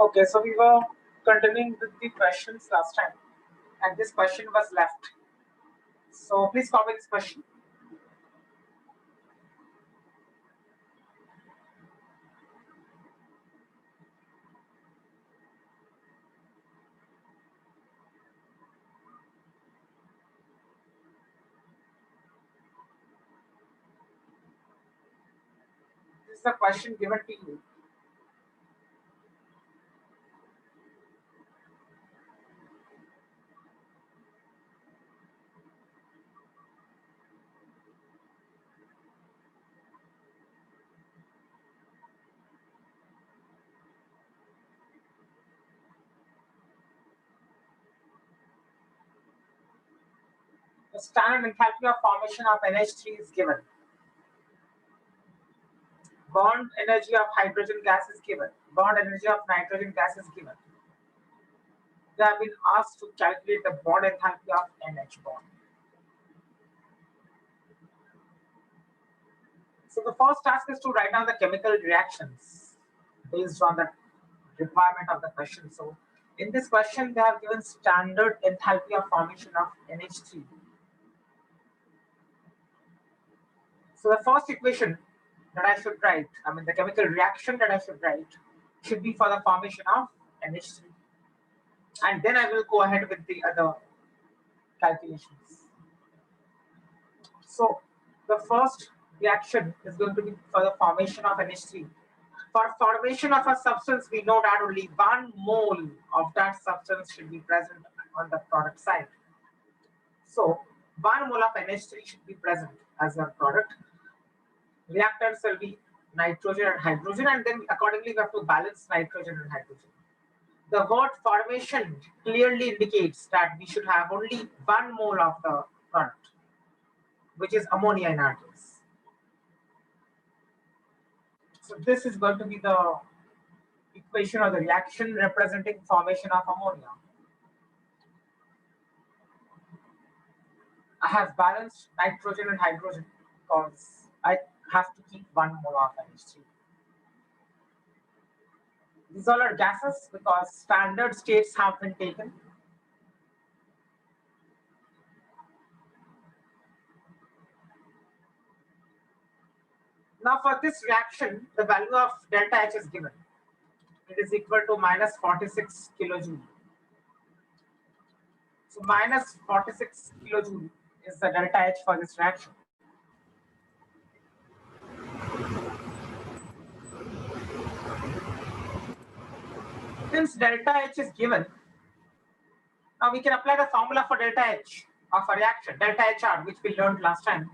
Okay, so we were continuing with the questions last time, and this question was left. So please copy this question. This is a question given to you. The standard enthalpy of formation of NH3 is given. Bond energy of hydrogen gas is given. Bond energy of nitrogen gas is given. They have been asked to calculate the bond enthalpy of NH bond. So the first task is to write down the chemical reactions based on the requirement of the question. So in this question, they have given standard enthalpy of formation of NH3. So the first equation that I should write, I mean the chemical reaction that I should write, should be for the formation of NH3. And then I will go ahead with the other calculations. So the first reaction is going to be for the formation of NH3. For formation of a substance, we know that only 1 mole of that substance should be present on the product side. So 1 mole of NH3 should be present as a product. Reactants will be nitrogen and hydrogen, and then accordingly we have to balance nitrogen and hydrogen. The word formation clearly indicates that we should have only 1 mole of the product, which is ammonia in our case. So this is going to be the equation or the reaction representing formation of ammonia. I have balanced nitrogen and hydrogen because I have to keep 1 mole of NH3. These all are gases because standard states have been taken. Now for this reaction, the value of delta H is given. It is equal to minus 46 kilojoule. So minus 46 kilojoule is the delta H for this reaction. Since delta H is given, now we can apply the formula for delta H of a reaction, delta HR, which we learned last time.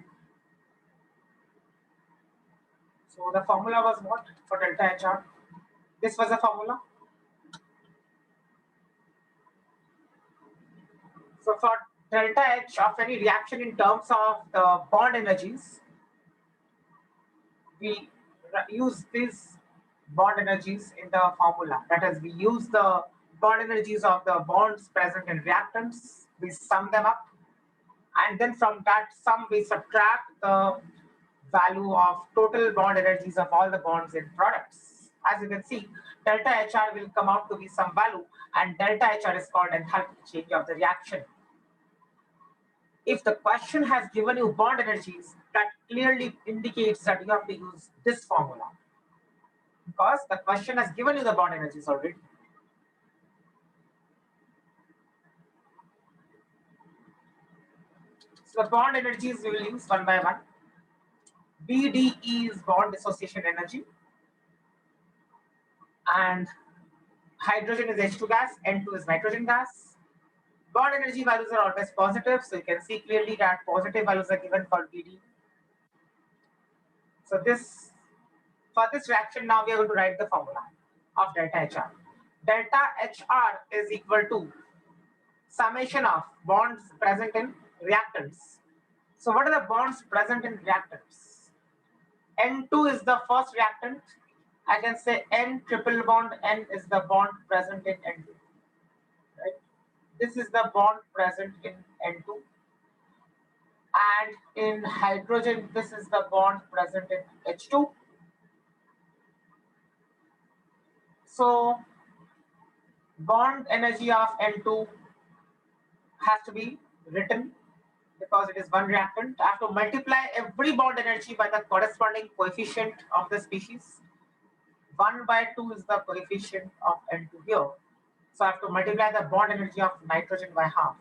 So the formula was what for delta HR? This was the formula. So for delta H of any reaction in terms of the bond energies, we use these bond energies in the formula. That is, we use the bond energies of the bonds present in reactants, we sum them up, and then from that sum we subtract the value of total bond energies of all the bonds in products. As you can see, delta HR will come out to be some value, and delta HR is called enthalpy change of the reaction. If the question has given you bond energies, that clearly indicates that you have to use this formula, because the question has given you the bond energies already. So the bond energies we will use one by one. BDE is bond dissociation energy, and hydrogen is H2 gas, N2 is nitrogen gas. Bond energy values are always positive, so you can see clearly that positive values are given for BD. So this, for this reaction, now we are going to write the formula of delta HR. Delta HR is equal to summation of bonds present in reactants. So what are the bonds present in reactants? N2 is the first reactant. I can say N triple bond N is the bond present in N2. Right? This is the bond present in N2. And in hydrogen, this is the bond present in H2. So bond energy of N2 has to be written because it is one reactant. I have to multiply every bond energy by the corresponding coefficient of the species. 1 by 2 is the coefficient of N2 here. So I have to multiply the bond energy of nitrogen by half.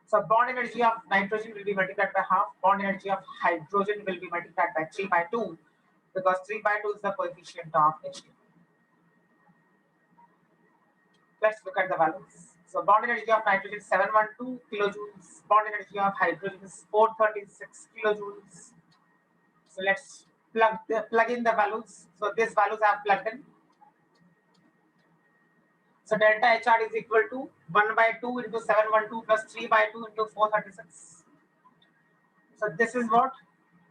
So bond energy of nitrogen will be multiplied by half. Bond energy of hydrogen will be multiplied by 3 by 2 because 3 by 2 is the coefficient of H2. Let's look at the values. So bond energy of nitrogen is 712 kilojoules. Bond energy of hydrogen is 436 kilojoules. So let's plug in the values. So these values I have plugged in. So delta HR is equal to 1 by 2 into 712 plus 3 by 2 into 436. So this is what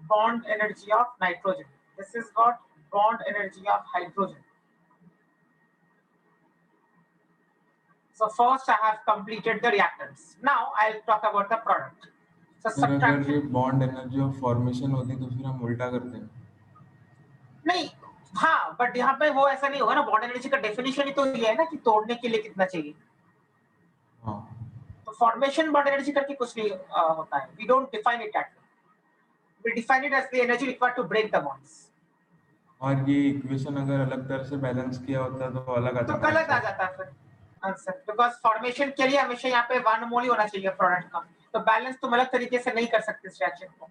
bond energy of nitrogen. This is what bond energy of hydrogen. So first I have completed the reactants. Now I'll talk about the product. So फिर अगर ये subtraction. Bond energy of formation होती तो फिर हम उल्टा करते हैं. नहीं, हाँ, बट यहाँ पे वो ऐसा नहीं होगा ना. बॉन्ड एनर्जी का डेफिनेशन ही तो ये है ना कि तोड़ने के लिए कितना चाहिए. हाँ. तो फॉर्मेशन बॉन्ड एनर्जी करके कुछ नहीं होता है. We don't define it that way. We define it as the energy required to break the bonds. और ये इक्वेशन अगर अलग तरह से बैलेंस किया होता तो अलग आता. तो गलत आ जाता है फिर आंसर. बिकॉज फॉर्मेशन के लिए हमेशा यहाँ पे 1 मोल ही होना चाहिए प्रोडक्ट का. तो बैलेंस तुम अलग तरीके से नहीं कर सकते इस रिएक्शन को.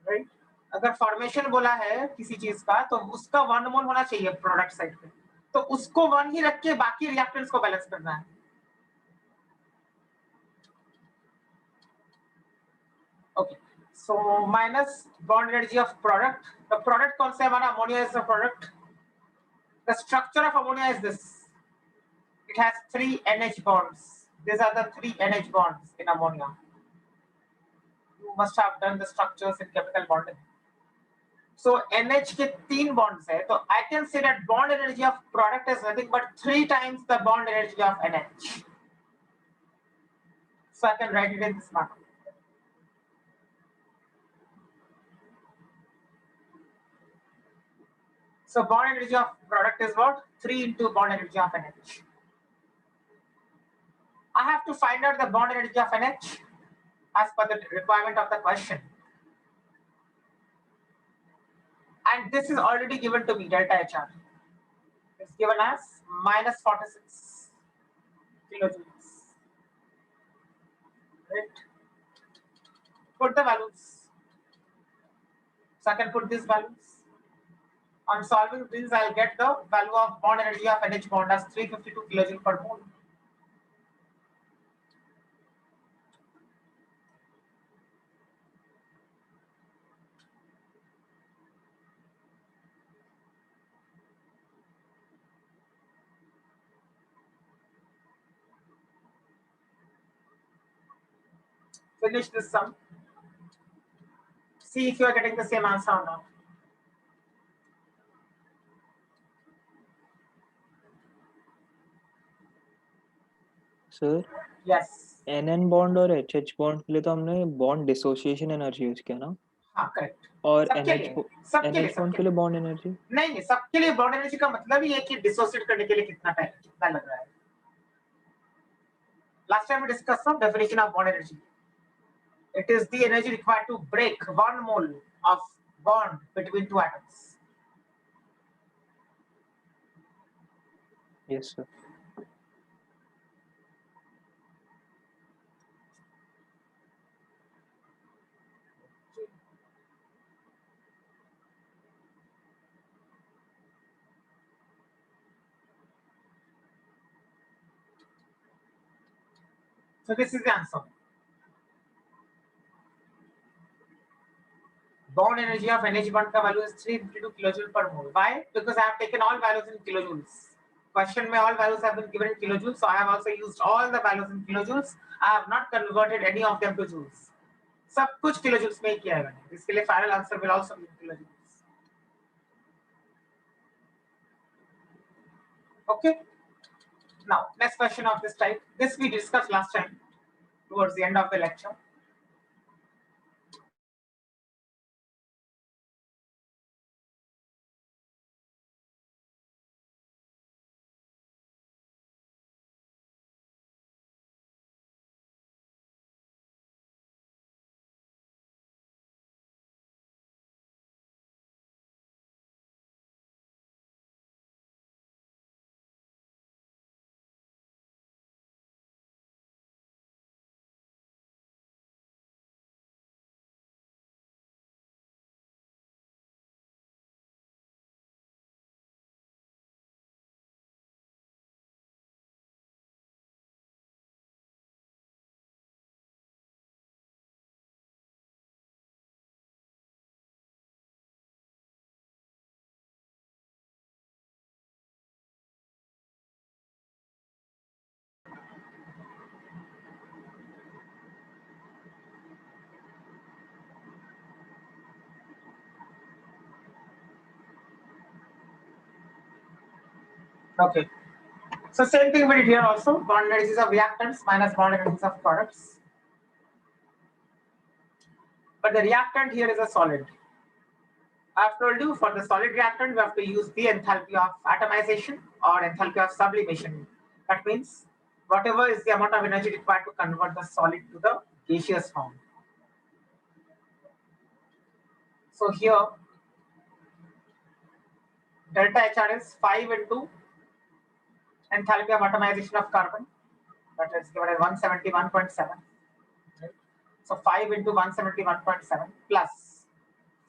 राइट. अगर फॉर्मेशन बोला है किसी चीज का तो उसका 1 मोल होना चाहिए प्रोडक्ट साइड पे. तो उसको 1 ही रख के बाकी रिएक्टेंट्स को बैलेंस करना है. Okay. So minus bond energy of product. The product कौन सा है हमारा? Ammonia is the product. The structure of ammonia is this. It has 3 NH bonds. These are the 3 NH bonds in ammonia. You must have done the structures in chemical bonding. So NH के 3 bonds है. So I can say that bond energy of product is nothing but 3 times the bond energy of NH. So I can write it in this manner. So bond energy of product is what? 3 into bond energy of NH. I have to find out the bond energy of NH as per the requirement of the question. And this is already given to me, delta HR. It's given as minus 46 kilojoules. Right? Put the values. So I can put these values. On solving this, I'll get the value of bond energy of NH bond as 352 kilojoule per mole. Finish this sum. See if you are getting the same answer or not. Sir Yes. NN bond और HH bond के लिए तो हमने bond dissociation energy use किया ना. हाँ, correct. और सबके NH लिए, सबके लिए, NH बॉन्ड के लिए बॉन्ड एनर्जी नहीं, सबके लिए बॉन्ड एनर्जी का मतलब ही है कि डिसोसिएट करने के लिए कितना टाइम, कितना लग रहा है. Last time we discussed some definition of bond energy. It is the energy required to break 1 mole of bond between 2 atoms. Yes sir. So this is the answer. Bond energy of NH bond का value is 352 kilojoule per mole. Why? Because I have taken all values in kilojoules. Question में all values have been given in kilojoules, so I have also used all the values in kilojoules. I have not converted any of them to joules. सब कुछ kilojoules में ही किया है मैंने. इसके लिए final answer will also be in kilojoules. Okay. Now next question of this type. This we discussed last time towards the end of the lecture. Okay. So same thing we did here also. Bond energies of reactants minus bond energies of products. But the reactant here is a solid. I've told you for the solid reactant, we have to use the enthalpy of atomization or enthalpy of sublimation. That means whatever is the amount of energy required to convert the solid to the gaseous form. So here, delta HR is 5 into enthalpy of atomization of carbon. That is given as 171.7. Right? So 5 into 171.7 plus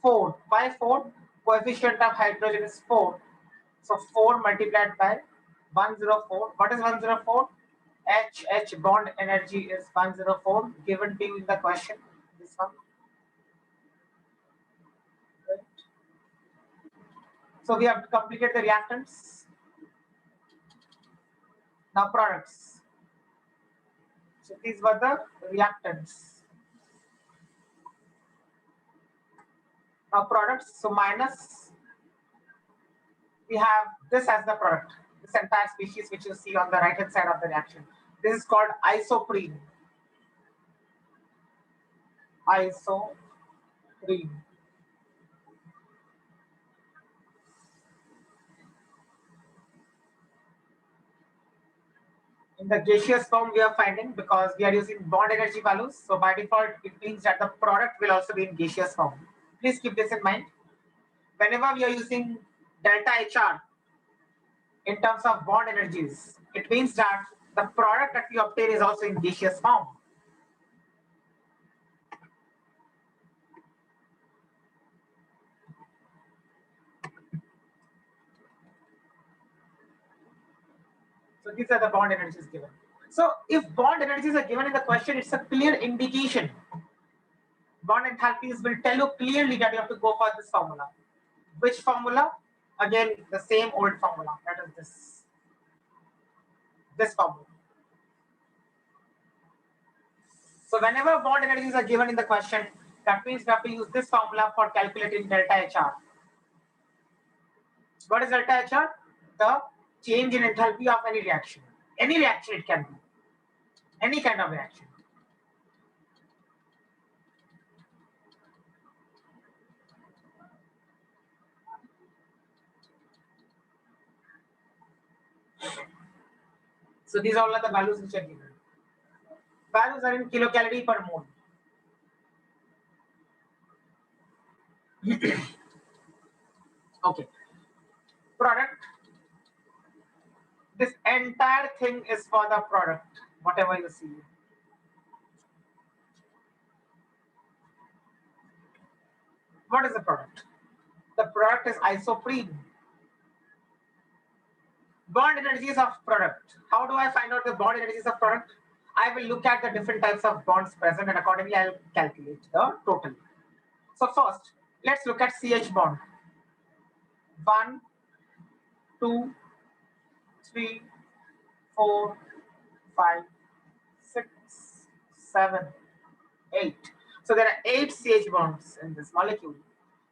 4. Why 4? Coefficient of hydrogen is 4. So 4 multiplied by 104. What is 104? H bond energy is 104 given to you in the question. This one. Right. So we have completed the reactants. Now products. So these were the reactants. Now products. So minus. We have this as the product. This entire species which you see on the right hand side of the reaction. This is called isoprene. Isoprene. In the gaseous form we are finding because we are using bond energy values. So by default, it means that the product will also be in gaseous form. Please keep this in mind. Whenever we are using delta HR in terms of bond energies, it means that the product that we obtain is also in gaseous form. So these are the bond energies given. So if bond energies are given in the question, it's a clear indication. Bond enthalpies will tell you clearly that you have to go for this formula. Which formula? Again, the same old formula. That is this formula. So whenever bond energies are given in the question, that means we have to use this formula for calculating delta HR. What is delta HR? The change in enthalpy of any reaction. Any reaction it can be. Any kind of reaction. So these all are the values which are given. Values are in kilocalorie per mole. Okay. Product. This entire thing is for the product, whatever you see. What is the product? The product is isoprene. Bond energies of product. How do I find out the bond energies of product? I will look at the different types of bonds present and accordingly I'll calculate the total. So first, let's look at CH bond. 1, 2, 3, 4, 5, 6, 7, 8. So there are 8 CH bonds in this molecule.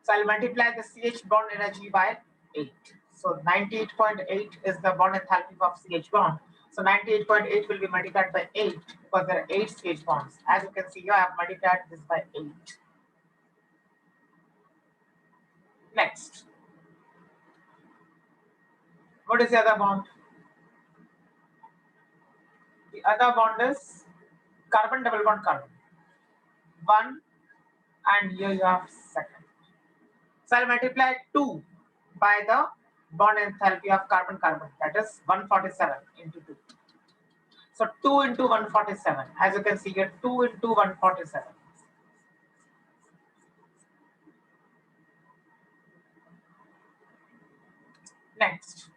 So I'll multiply the CH bond energy by 8. So 98.8 is the bond enthalpy of CH bond. So 98.8 will be multiplied by 8 because there are 8 CH bonds. As you can see here, I have multiplied this by 8. Next. What is the other bond? The other bond is carbon double bond carbon. 1 and here you have second. So I'll multiply 2 by the bond enthalpy of carbon-carbon, that is 147 into 2. So 2 into 147, as you can see here, 2 into 147. Next,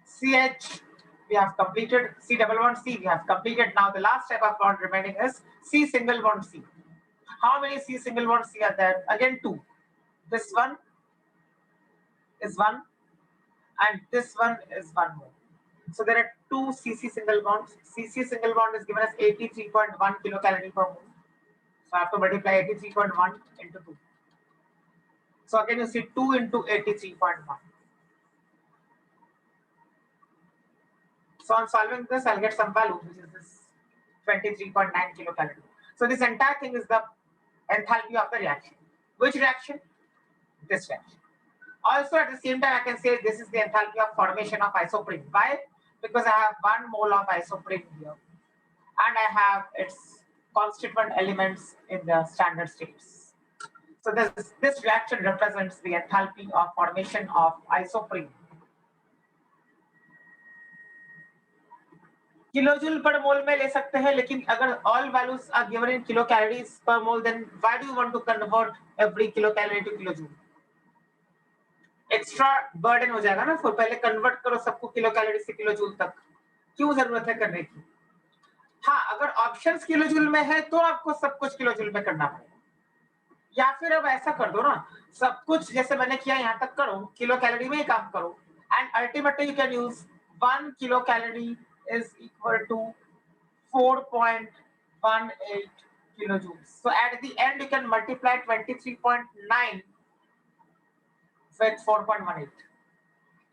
CH we have completed, C double bond C we have completed. Now the last type of bond remaining is C single bond C. How many C single bond C are there? Again 2. This one is 1 and this one is 1 more. So there are 2 CC single bonds. CC single bond is given as 83.1 kilocalorie per mole. So I have to multiply 83.1 into 2. So again you see 2 into 83.1. So on solving this, I'll get some value, which is this 23.9 kilocalorie. So this entire thing is the enthalpy of the reaction. Which reaction? This reaction. Also, at the same time, I can say this is the enthalpy of formation of isoprene. Why? Because I have 1 mole of isoprene here, and I have its constituent elements in the standard states. So this reaction represents the enthalpy of formation of isoprene. Kilojoule पर मोल में ले सकते हैं, लेकिन अगर all values are given in kilocalories per mole, then why do you want to convert every kilocalorie to kilojoule? Extra burden हो जाएगा ना, फिर पहले कन्वर्ट करो सबको किलोकैलोरी से किलोजूल तक, क्यों जरूरत है करने की? हाँ, अगर ऑप्शंस किलोजूल में है तो आपको सब कुछ किलोजूल में करना पड़ेगा, या फिर अब ऐसा कर दो ना, सब कुछ जैसे मैंने किया यहाँ तक करो, किलो कैलोरी में ही काम करो, and ultimately you can use 1 kilo calorie is equal to 4.18 kilojoules. So at the end you can multiply 23.9 with 4.18.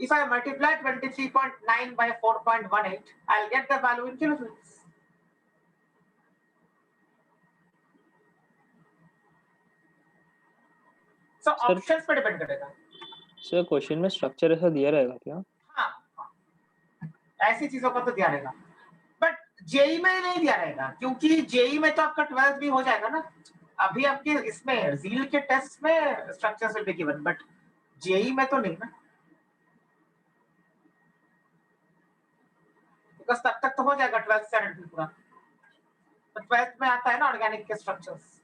If I multiply 23.9 by 4.18, I'll get the value in kilojoules. So options पे depend करेगा. Sir question में structure ऐसा दिया रहेगा क्या? हाँ, ऐसी चीजों का तो दिया रहेगा, बट जेई में नहीं दिया रहेगा, क्योंकि जेई में तो आपका 12 भी हो जाएगा ना. अभी आपके इसमें जील के टेस्ट में structures will be given, but JEE में तो नहीं ना, बिकॉज तब तक तो हो जाएगा 12th स्टैंडर्ड भी पूरा. तो 12th में आता है ना ऑर्गेनिक के स्ट्रक्चर्स.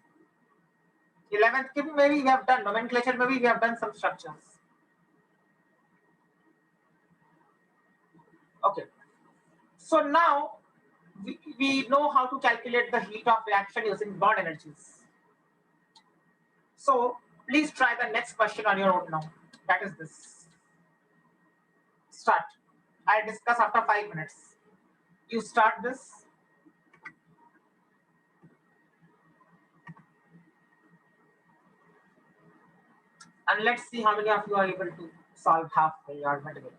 11th के भी में भी वी हैव डन, नोमेनक्लेचर में भी we have done some structures. Okay, so now we know how to calculate the heat of reaction using bond energies. So please try the next question on your own now. That is this. Start. I'll discuss after 5 minutes. You start this. And let's see how many of you are able to solve halfway or midway.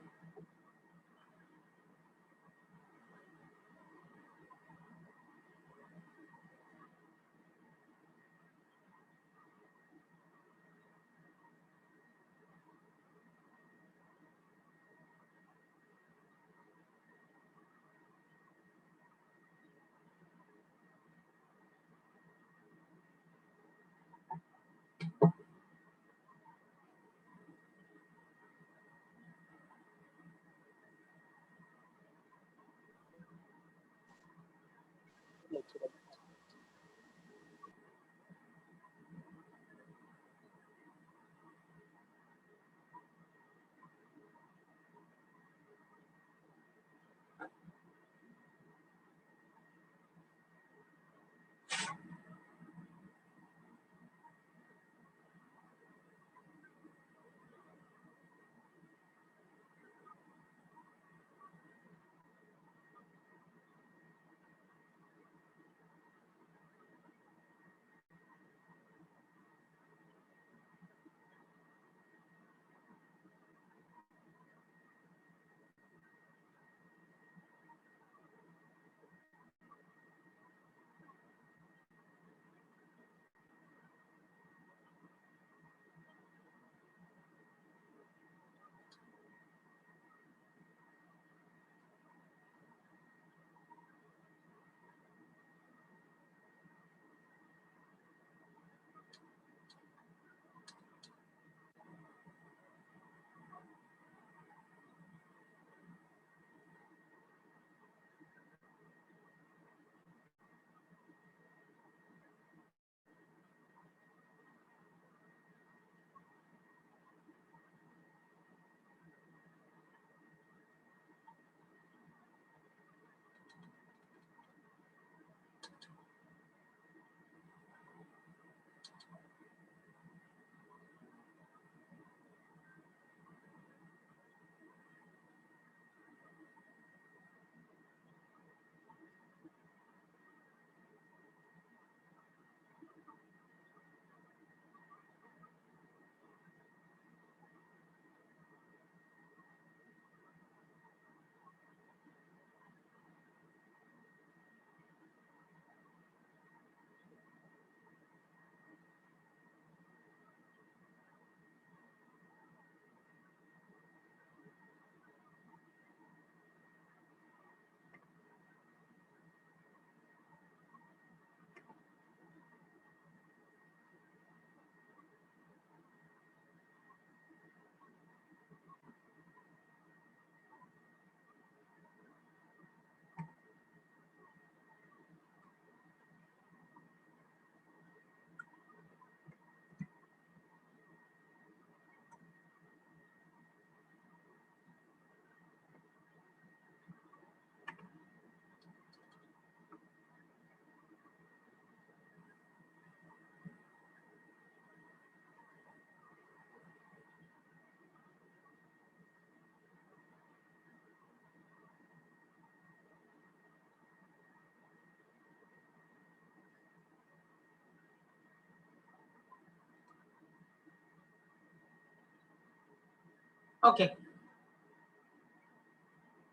Okay.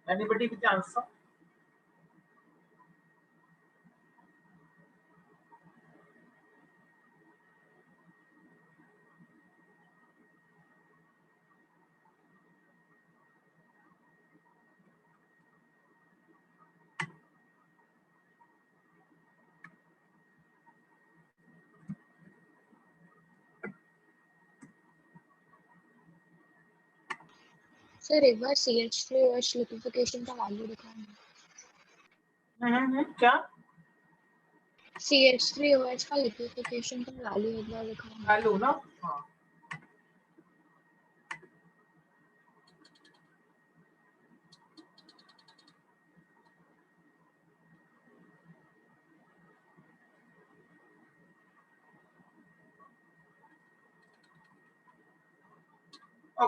Anybody with the answer? Sir एक बार CH3OH liquefaction का value दिखाओ। क्या? CH3OH का liquefaction का value एक बार दिखाओ। Value ना? हाँ.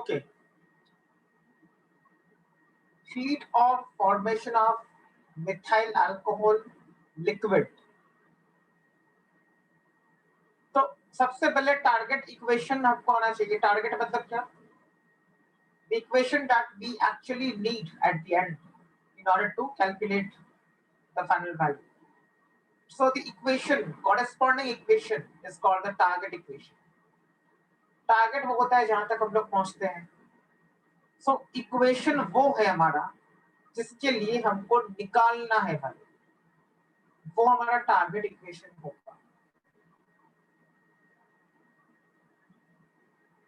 Okay. Heat of formation of methyl alcohol liquid. तो सबसे पहले टारगेट इक्वेशन आपको आना चाहिए. टारगेट मतलब क्या? The equation that we actually need at the end in order to calculate the final value. So the equation, corresponding equation is called the target equation. Target वो होता है जहां तक हम लोग पहुंचते हैं. सो इक्वेशन वो है हमारा जिसके लिए हमको निकालना है वैल्यू, वो हमारा टारगेट इक्वेशन होगा.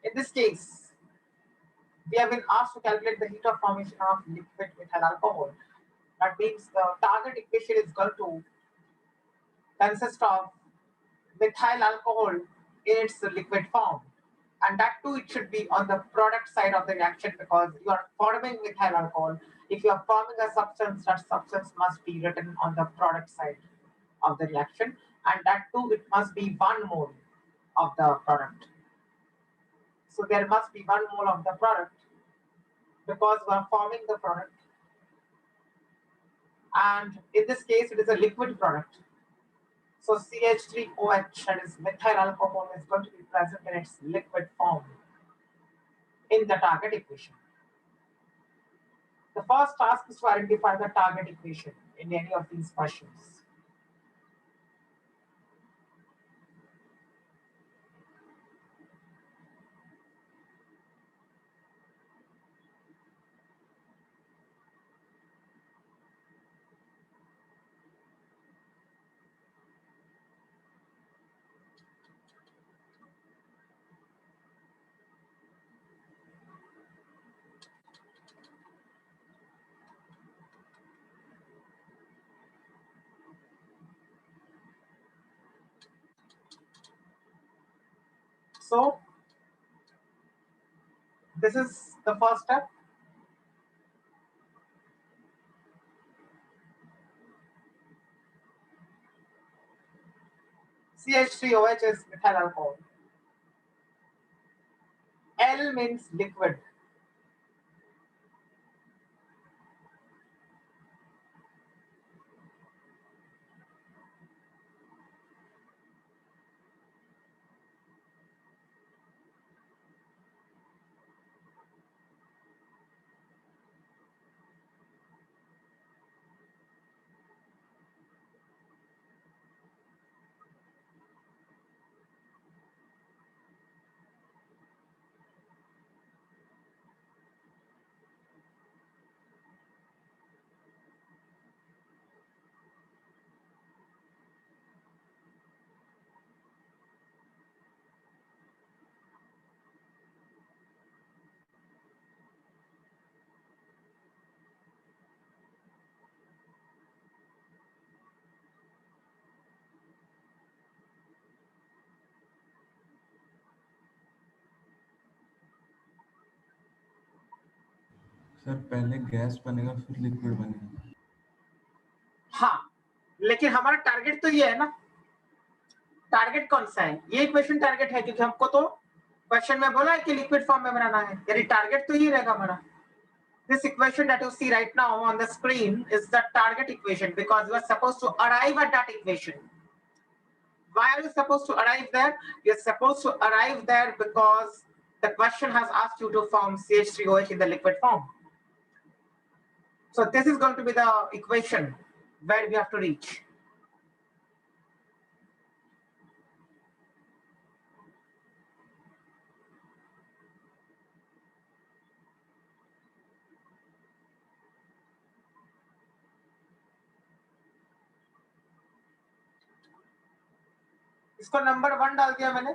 In this case, we have been asked to calculate the heat of formation of liquid methyl alcohol. That means the target equation is going to consist of methyl alcohol in its liquid form, and that too it should be on the product side of the reaction, because you are forming methyl alcohol. If you are forming a substance, that substance must be written on the product side of the reaction, and that too it must be 1 mole of the product. So there must be 1 mole of the product because we are forming the product, and in this case it is a liquid product. So CH3OH, that is methyl alcohol, is going to be present in its liquid form in the target equation. The first task is to identify the target equation in any of these questions. So this is the first step. CH3OH is methyl alcohol. L means liquid. Sir पहले gas बनेगा फिर liquid बनेगा. हाँ, लेकिन हमारा target तो ये है ना. टारगेट कौन सा है? ये इक्वेशन टारगेट है, क्योंकि हमको तो क्वेश्चन में बोला है कि लिक्विड फॉर्म में बनाना है, यानी टारगेट तो ये रहेगा हमारा. This equation that you see right now on the screen is the target equation, because you are supposed to arrive at that equation. Why are you supposed to arrive there? You're supposed to arrive there because The question has asked you to form CH3OH in the liquid form. So this is going to be the equation where we have to reach. इसको number 1 डाल दिया मैंने,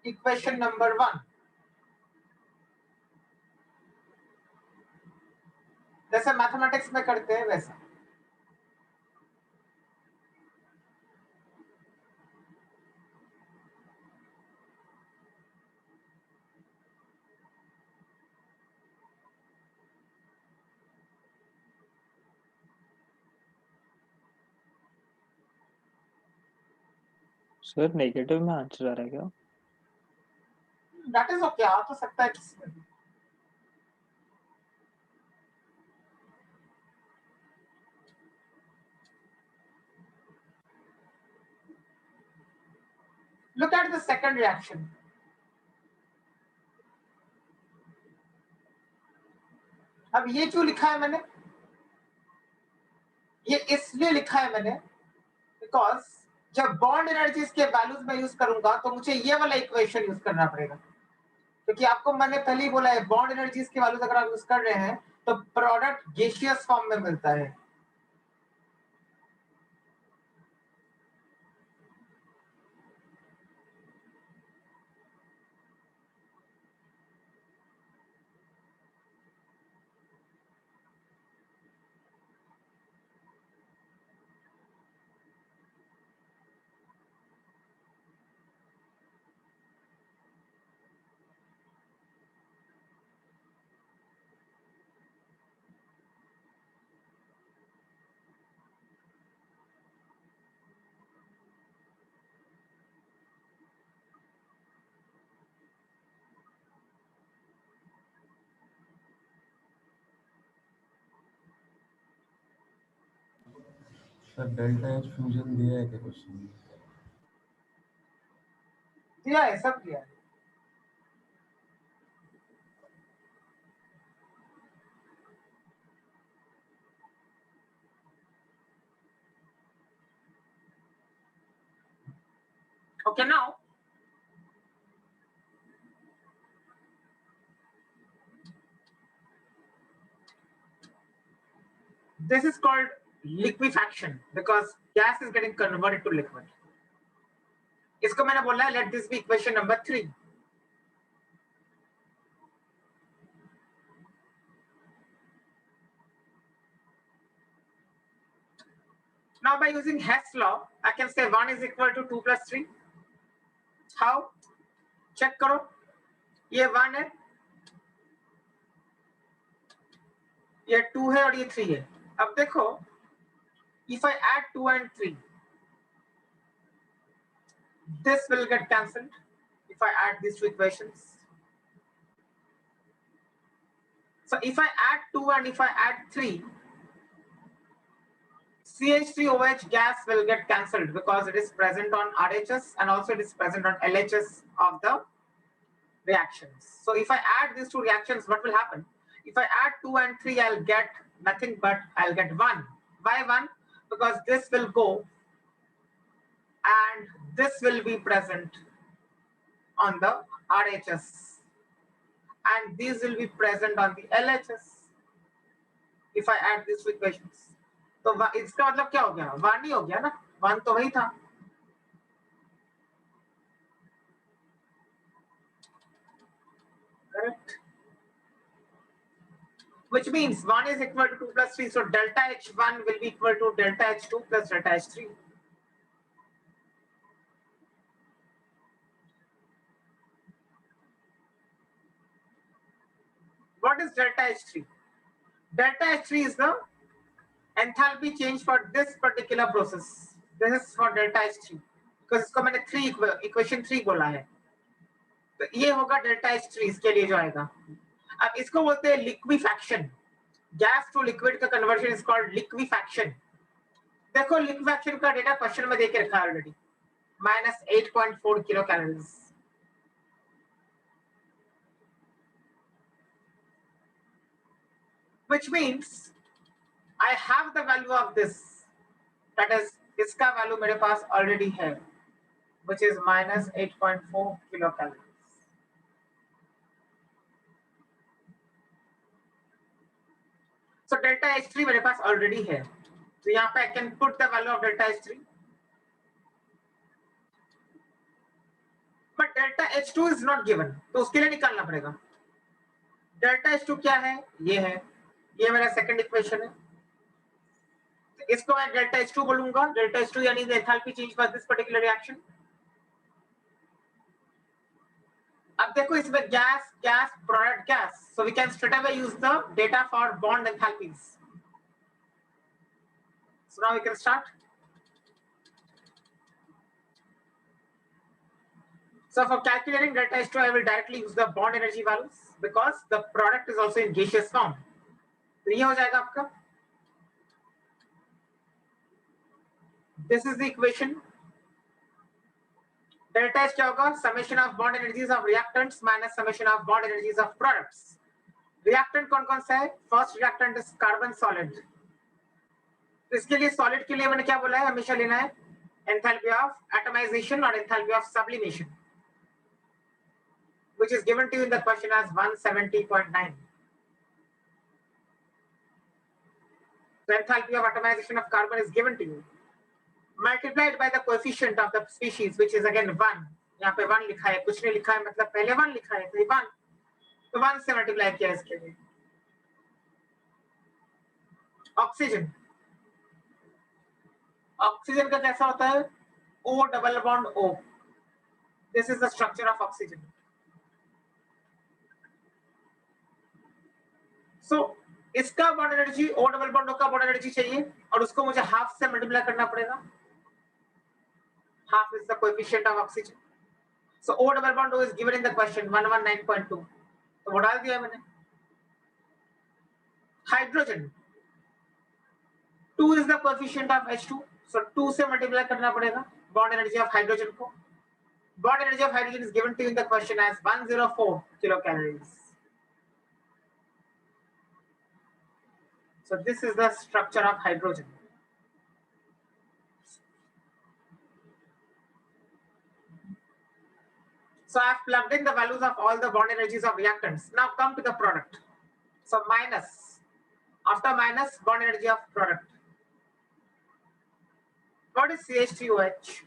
equation number 1, जैसे mathematics में करते हैं वैसा। Sir negative में आंसर आ रहा है क्या? दैट इज ओके, आ तो सकता है किसी में। Look at the second reaction. अब ये क्यों लिखा है मैंने? ये इसलिए लिखा है मैंने बिकॉज जब बॉन्ड एनर्जीज के वैल्यूज में यूज करूंगा तो मुझे ये वाला इक्वेशन यूज करना पड़ेगा, क्योंकि आपको मैंने पहले ही बोला है बॉन्ड एनर्जीज के वैल्यूज अगर आप यूज कर रहे हैं तो प्रोडक्ट गैसियस फॉर्म में मिलता है। सर डेल्टा एच फ्यूजन दिया है क्या क्वेश्चन में? दिया है, सब दिया है। Okay, now this is called liquefaction because gas is getting converted to liquid. इसको मैंने बोला है let this be equation number 3. Now by using Hess law, I can say 1 is equal to 2 plus 3. How? Check करो, ये 1 है, ये 2 है और ये 3 है। अब देखो, if I add 2 and 3, this will get cancelled if I add these two equations. So if I add 2 and if I add 3, CH3OH gas will get cancelled because it is present on RHS and also it is present on LHS of the reactions. So if I add these two reactions, what will happen? If I add 2 and 3, I'll get nothing but I'll get 1. Why 1? Because this will go and this will be present on the RHS and these will be present on the LHS if I add these two equations. तो इसका मतलब क्या हो गया? 1 ही हो गया ना, 1 तो वही था। Correct. Which means 1 is equal to 2 plus 3, so delta H1 will be equal to delta H2 plus delta H3. What is delta H3? Delta H3 is the enthalpy change for this particular process. This is for delta H3 because इसको मैंने 3 equation 3 बोला है, तो ये होगा delta H3 इसके लिए जो आएगा। अब इसको बोलते हैं liquefaction. Gas to liquid का conversion is called liquefaction. देखो liquefaction का डेटा क्वेश्चन में देके रखा है already, -8.4 kilo calories. which means I have the value of this, that is इसका value मेरे पास already है, which is minus 8.4 kilocalories. So delta H3 मेरे पास already है, तो यहाँ पे I can put the value of delta H3. But delta H2 is not given, तो उसके लिए निकालना पड़ेगा. डेल्टा H2 क्या है? ये है, ये मेरा सेकंड इक्वेशन है. इसको मैं डेल्टा H2 बोलूंगा. डेल्टा H2 यानी the enthalpy change for this particular reaction. अब देखो इसमें gas gas product gas, so we can straight away use the data for bond enthalpies. So now we can start. So for calculating delta H2, I will directly use the bond energy values because the product is also in gaseous form. तो ये हो जाएगा आपका. This is the equation. Delta H क्या होगा? Summation of bond energies of reactants minus summation of bond energies of products. Reactant कौन कौन सा है? First reactant is carbon solid. तो इसके लिए solid के लिए मैंने क्या बोला है? हमेशा लेना है enthalpy of atomization और enthalpy of sublimation, which is given to you in the question as 170.9. The enthalpy of atomization of carbon is given to you, multiplied by the coefficient of the species, which is again 1. यहाँ पे 1 लिखा है, कुछ नहीं लिखा है, मतलब पहले 1 लिखा है, तो ये 1, तो 1 से मल्टीप्लाई किया इसके लिए. ऑक्सीजन, ऑक्सीजन का कैसा होता है? O double bond O. This is the structure of oxygen. So इसका bond energy O double bond O का बॉन्ड एनर्जी चाहिए और उसको मुझे हाफ से मल्टीप्लाई करना पड़ेगा. Half is the coefficient of oxygen. So O double bond O is given in the question 119.2. तो वो डाल दिया मैंने. Hydrogen, 2 is the coefficient of H2. So 2 से मल्टीप्लाई करना पड़ेगा बॉन्ड एनर्जी ऑफ हाइड्रोजन को. Bond energy of hydrogen is given to you in the question as 104 kilocalories. So this is the structure of hydrogen. So I have plugged in the values of all the bond energies of reactants. Now come to the product. So minus, after minus, bond energy of product. What is CH3OH?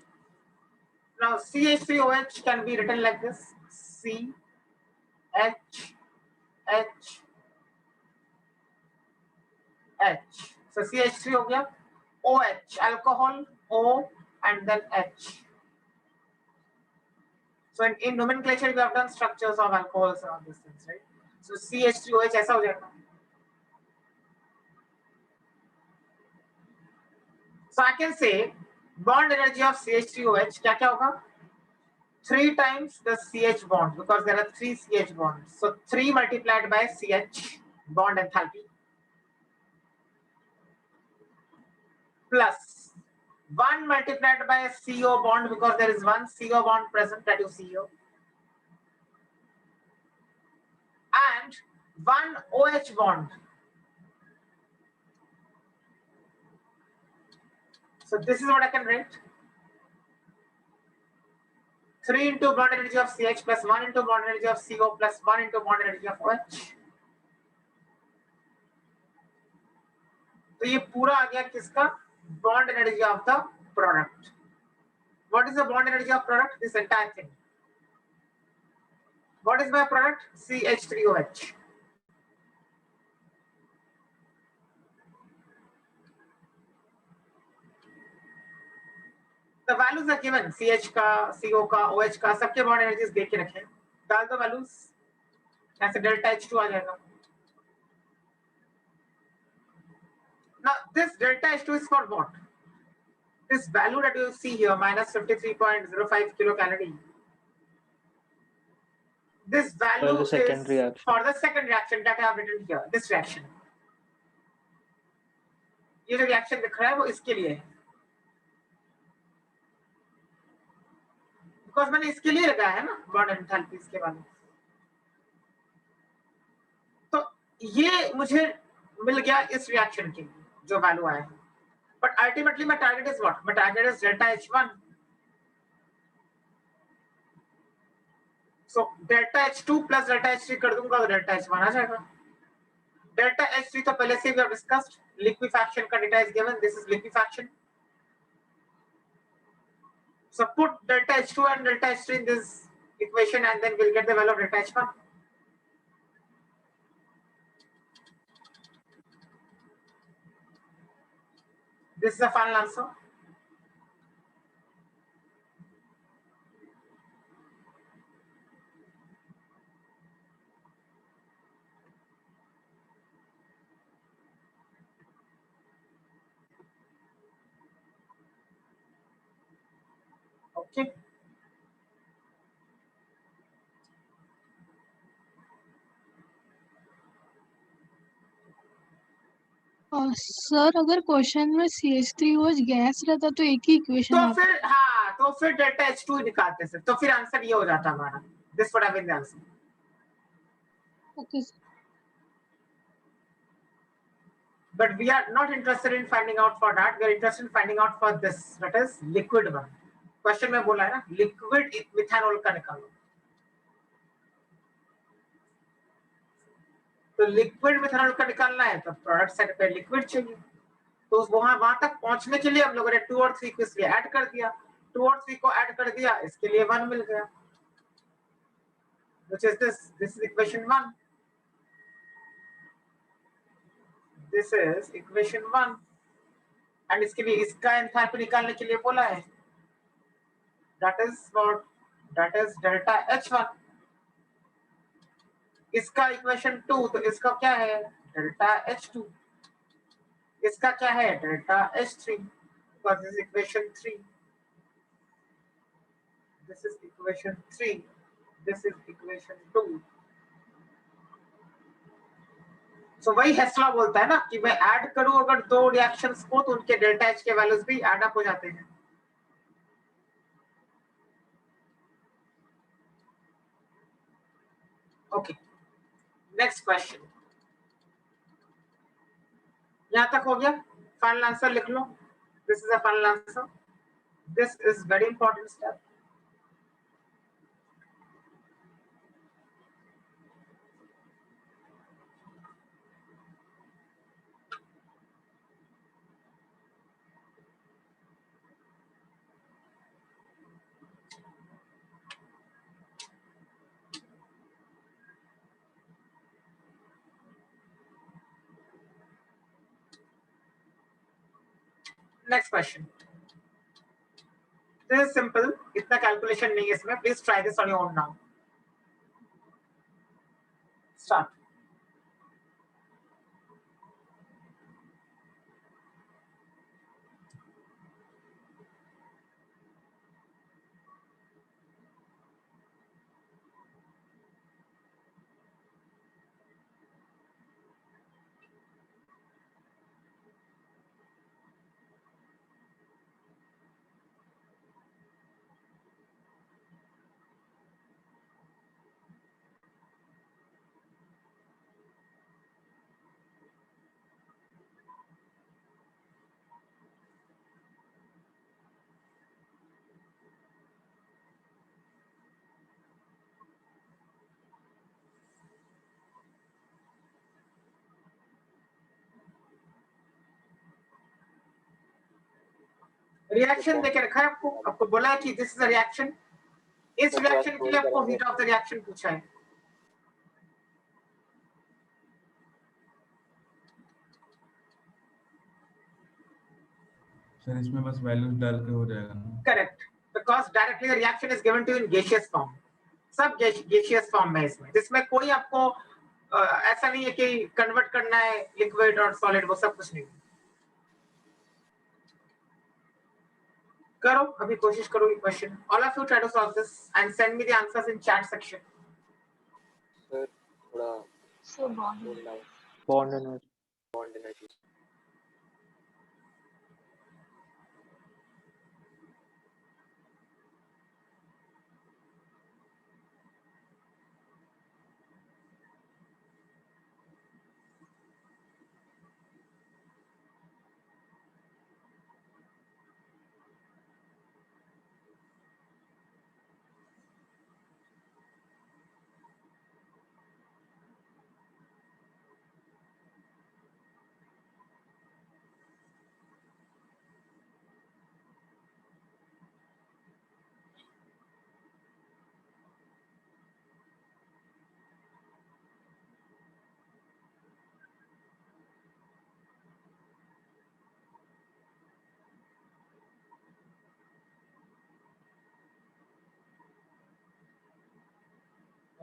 Now CH3OH can be written like this: C H H H. So CH3 हो गया. OH, alcohol, O and then H. So in nomenclature we have done structures of alcohols and all these things, right? So CH3OH ऐसा हो जाएगा. So I can say bond energy of CH3OH क्या क्या होगा? 3 times the CH bond, because there are 3 CH bonds. So 3 multiplied by CH bond enthalpy plus 1 multiplied by CO bond, because there is 1 CO bond present, that is CO, and 1 OH bond. So this is what I can write: 3 into bond energy of CH plus 1 into bond energy of CO plus 1 into bond energy of OH. तो ये पूरा आ गया किसका? Bond energy of the product. What is the bond energy of product? This entire thing. What is my product? CH3OH. The values are given. CH का, CO का, OH का, सबके bond energies दे के रखें. डाल दो values. ऐसे delta H2 आ जाएगा. Now this delta H2 is for what? This value that you see here, minus 53.05 kilocalorie. This value For the second is reaction. for the second reaction that I have written here. This reaction. ये जो reaction दिख रहा है वो इसके लिए है. Because मैंने इसके लिए लगाया है ना bond enthalpies के बारे में. तो ये मुझे मिल गया इस रिएक्शन के लिए जो वैल्यू आया है, but ultimately my target is what, my target is delta H1. So delta H2 plus delta H3 कर दूंगा तो डेल्टा H1 आ जाएगा. डेल्टा H3 तो पहले से भी अब डिस्कस्ड, लिक्विफैक्शन का data is given, this is liquefaction. So put delta H2 and delta H3 in this equation and then we'll get the value of delta H1. This is the final answer. Okay. Sir अगर question में CH3OH gas रहता तो एक ही equation तो फिर हाँ, तो फिर डेल्टा H2 निकालते सर, तो फिर आंसर ये हो जाता हमारा. This would have been the answer. Okay But we are not interested in finding out for that. We are interested in finding out for this. That is liquid one. Question में बोला है ना, liquid methanol का निकालो. तो liquid methanol का निकालना है तो प्रोडक्ट साइड पे लिक्विड चाहिए. तो वहां तक पहुंचने के लिए हम लोगों ने 2 और 3 को इसलिए ऐड कर दिया. 2 और 3 को ऐड कर दिया, इसके लिए 1 मिल गया. Which is this? This is equation 1. This is equation 1. And इसके लिए इसका एंथैल्पी निकालने के लिए बोला है. That is what? That is delta H1. इसका इक्वेशन 2, तो इसका क्या है? Delta H2. इसका क्या है? Delta H3. Because this is equation 3. This is equation 3. This is equation 2. So वही हेस्ला बोलता है ना कि मैं ऐड करूं अगर दो रिएक्शंस को तो उनके डेल्टा H के वैल्यूज भी ऐड अप हो जाते हैं. Okay, next question. यहां तक हो गया. फाइनल आंसर लिख लो. This is a final answer. This is very important step. Next question. This is simple, इतना कैलकुलेशन नहीं है इसमें. Please try this on your own now. Start. Reaction देके रखा है आपको. आपको बोला है कि दिस इज अ रिएक्शन. इस रिएक्शन के लिए आपको हीट ऑफ द रिएक्शन पूछा है. सर इसमें बस वैल्यूज डाल के हो जाएगा ना. Correct, because directly the reaction is given to in gaseous form. सब गैसियस फॉर्म में इसमें, जिसमें कोई आपको ऐसा नहीं है कि कन्वर्ट करना है लिक्विड और सॉलिड, वो सब कुछ नहीं. करो अभी, कोशिश करो ये question. All of you try to solve this and send me the answers in chat section. Sir थोड़ा So bond. Bond energy. Bond energy.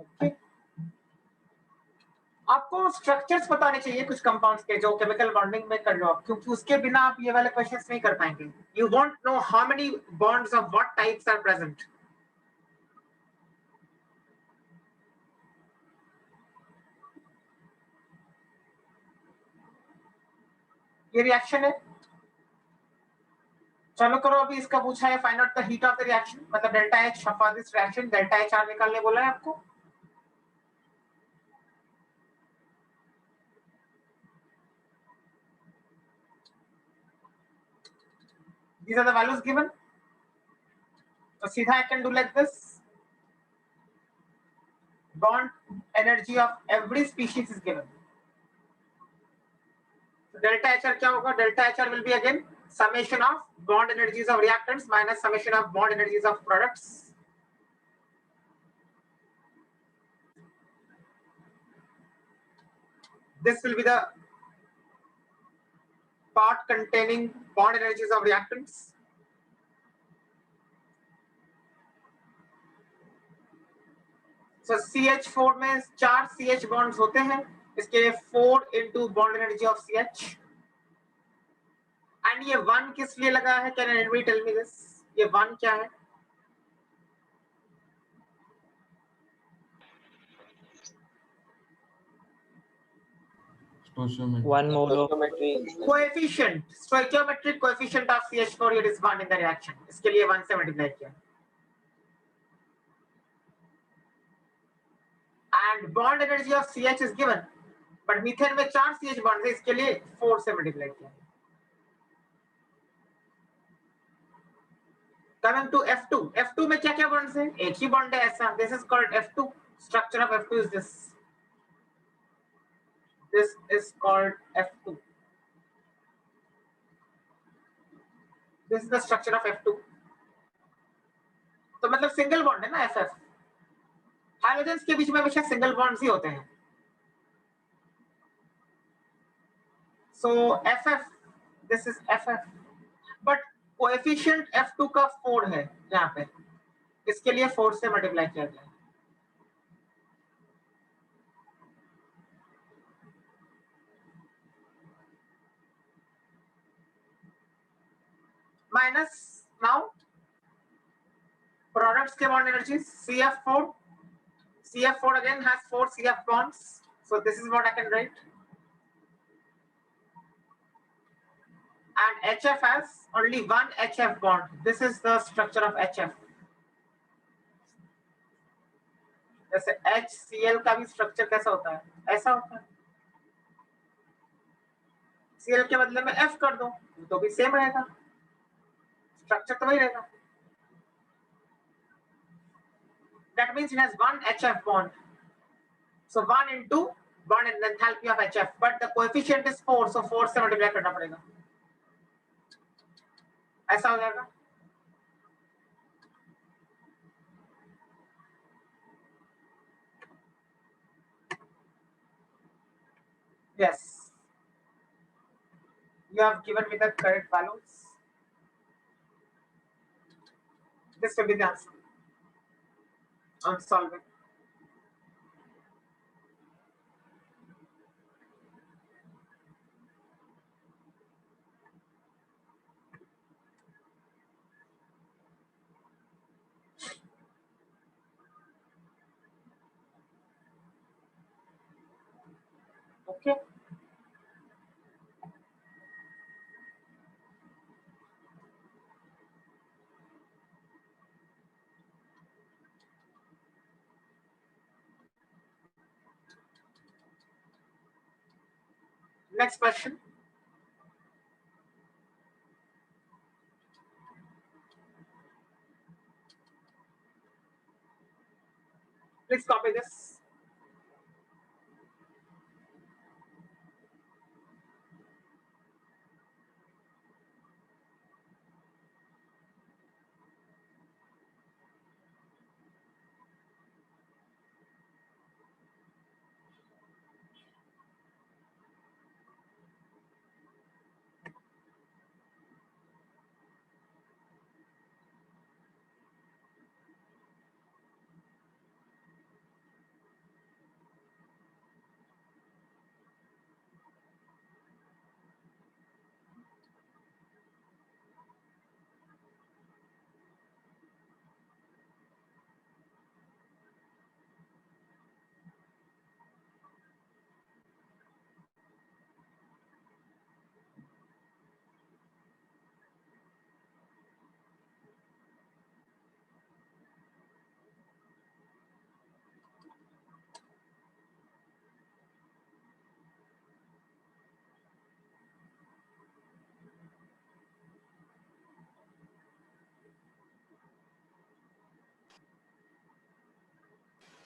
Okay, आपको स्ट्रक्चर्स बताने चाहिए कुछ कंपाउंड्स के जो केमिकल बॉन्डिंग में कर लो आप, क्योंकि उसके बिना आप ये वाले क्वेश्चंस नहीं कर पाएंगे. You want know how many bonds of what types are present. ये रिएक्शन है, चलो करो अभी. इसका पूछा है find out the heat of the reaction, मतलब delta H of this reaction. Delta H R निकालने बोला है आपको. These are the values given. So सीधा I can do like this. Bond energy of every species is given. So delta HR क्या होगा? Delta HR will be again summation of bond energies of reactants minus summation of bond energies of products. This will be the part containing bond energies of reactants. So CH4 में 4 CH bonds होते हैं, इसके 4 into bond energy of CH. And ये 1 किस लिए लगा है? Can anybody tell me this? ये 1 क्या है? Stoichiometry. 1 mole of Coefficient, stoichiometric coefficient of CH4 here is 1 in the reaction. इसके लिए 1 से multiply किया. And bond energy of CH is given, but methane में 4 CH bonds है, इसके लिए 4 से multiply किया. Coming to F2, F2 में क्या क्या bonds है? एक ही bond है ऐसा. This is called F2. Structure of F2 is this. This is called F2. This is the structure of F2. तो मतलब सिंगल बॉन्ड है ना FF. हाइड्रोजन्स के बीच में हमेशा सिंगल बॉन्ड्स ही होते हैं. So FF, this is FF, but coefficient F2 का 4 है यहाँ पे, इसके लिए 4 से मल्टीप्लाई किया गया. माइनस नाउ products के bond energies. CF4, CF4 again has 4 CF bonds, so this is what I can write. And HF has only 1 HF bond. This is the structure of HF. जैसे HCl का भी structure कैसा होता है? ऐसा होता है. Cl के बदले में F कर दो तो भी सेम रहेगा, स्ट्रक्चर तो वही रहेगा. That means it has 1 HF bond. So 1 into bond and enthalpy of HF, but the coefficient is 4, so 4 से मल्टीप्लाई करना पड़ेगा. ऐसा हो जाएगा. Yes, you have given me the correct values. This will be the answer. I'm solving. Okay. Next question. Please copy this.